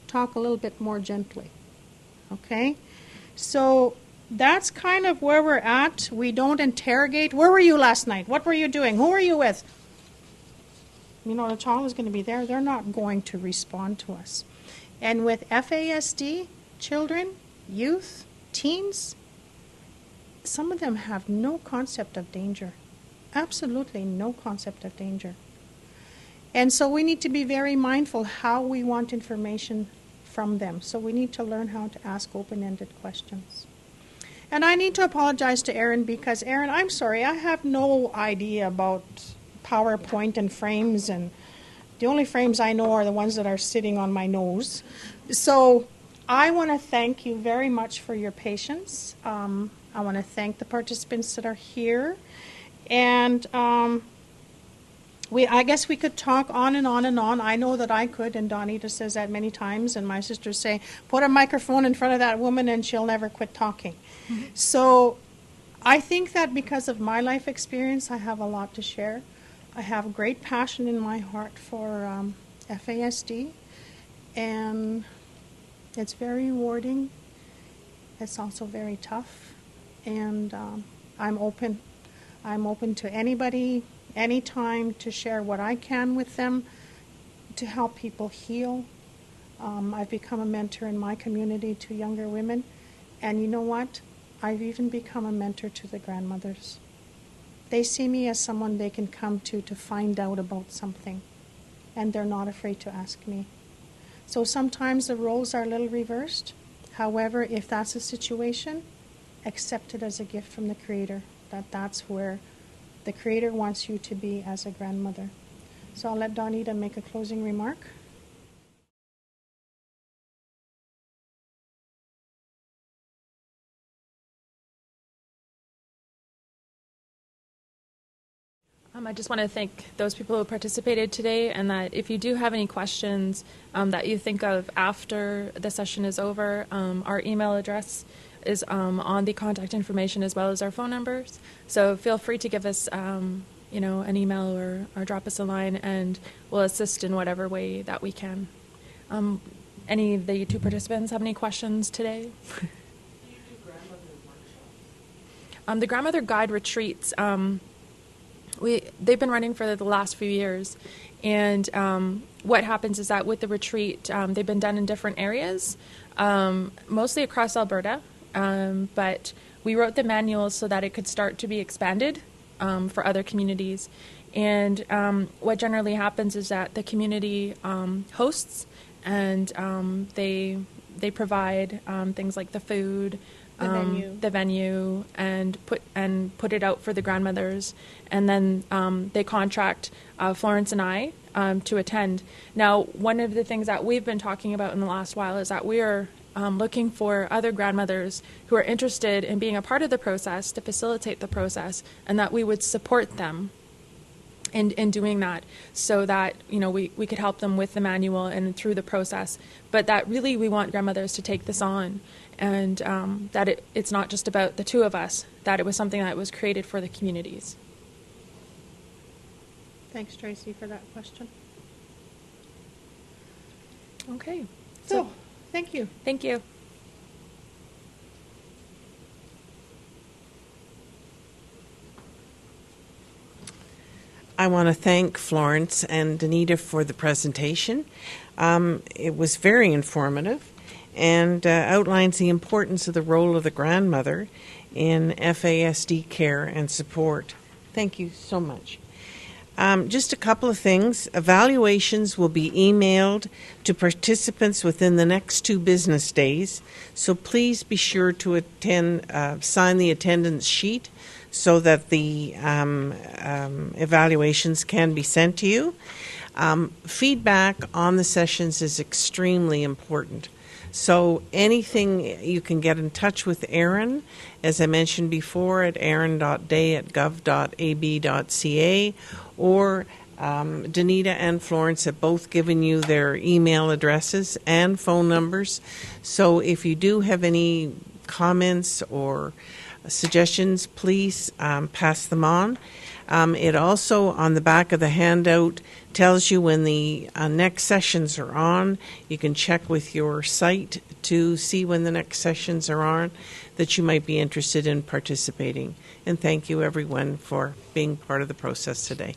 talk a little bit more gently. Okay? So that's kind of where we're at. We don't interrogate. Where were you last night? What were you doing? Who were you with? You know, the child is going to be there. They're not going to respond to us. And with FASD, children, youth, teens, some of them have no concept of danger. Absolutely no concept of danger. And so we need to be very mindful how we want information from them. So we need to learn how to ask open-ended questions. And I need to apologize to Erin because, Erin, I'm sorry, I have no idea about PowerPoint and frames, and the only frames I know are the ones that are sitting on my nose. So I want to thank you very much for your patience. I want to thank the participants that are here. And I guess we could talk on and on and on. I know that I could, and Donita says that many times, and my sisters say, put a microphone in front of that woman and she'll never quit talking. Mm-hmm. So I think that because of my life experience, I have a lot to share. I have great passion in my heart for FASD, and it's very rewarding. It's also very tough, and I'm open. I'm open to anybody, anytime, to share what I can with them to help people heal. I've become a mentor in my community to younger women, and you know what? I've even become a mentor to the grandmothers. They see me as someone they can come to find out about something, and they're not afraid to ask me. So sometimes the roles are a little reversed. However, if that's the situation, accept it as a gift from the Creator, that's where the Creator wants you to be as a grandmother. So I'll let Donita make a closing remark. I just want to thank those people who participated today, and that if you do have any questions that you think of after the session is over, our email address is on the contact information as well as our phone numbers. So feel free to give us an email or drop us a line, and we'll assist in whatever way that we can. Any of the two participants have any questions today? Do you do grandmother workshops? The grandmother guide retreats. They've been running for the last few years, and what happens is that with the retreat, they've been done in different areas, mostly across Alberta, but we wrote the manual so that it could start to be expanded for other communities. And what generally happens is that the community hosts, and they provide things like the food, the venue, and put it out for the grandmothers, and then they contract Florence and I to attend. Now, one of the things that we've been talking about in the last while is that we are looking for other grandmothers who are interested in being a part of the process to facilitate the process, and that we would support them in doing that, so that we could help them with the manual and through the process, but that really we want grandmothers to take this on, and that it's not just about the two of us, that it was something that was created for the communities. Thanks, Tracy, for that question. Okay. So thank you. Thank you. I want to thank Florence and Donita for the presentation. It was very informative and outlines the importance of the role of the grandmother in FASD care and support. Thank you so much. Just a couple of things. Evaluations will be emailed to participants within the next 2 business days, so please be sure to sign the attendance sheet so that the evaluations can be sent to you. Feedback on the sessions is extremely important. So anything, you can get in touch with Erin, as I mentioned before, at erin.day@gov.ab.ca, or Donita and Florence have both given you their email addresses and phone numbers. So if you do have any comments or suggestions, please pass them on. It also, on the back of the handout, tells you when the next sessions are on. You can check with your site to see when the next sessions are on that you might be interested in participating. And thank you, everyone, for being part of the process today.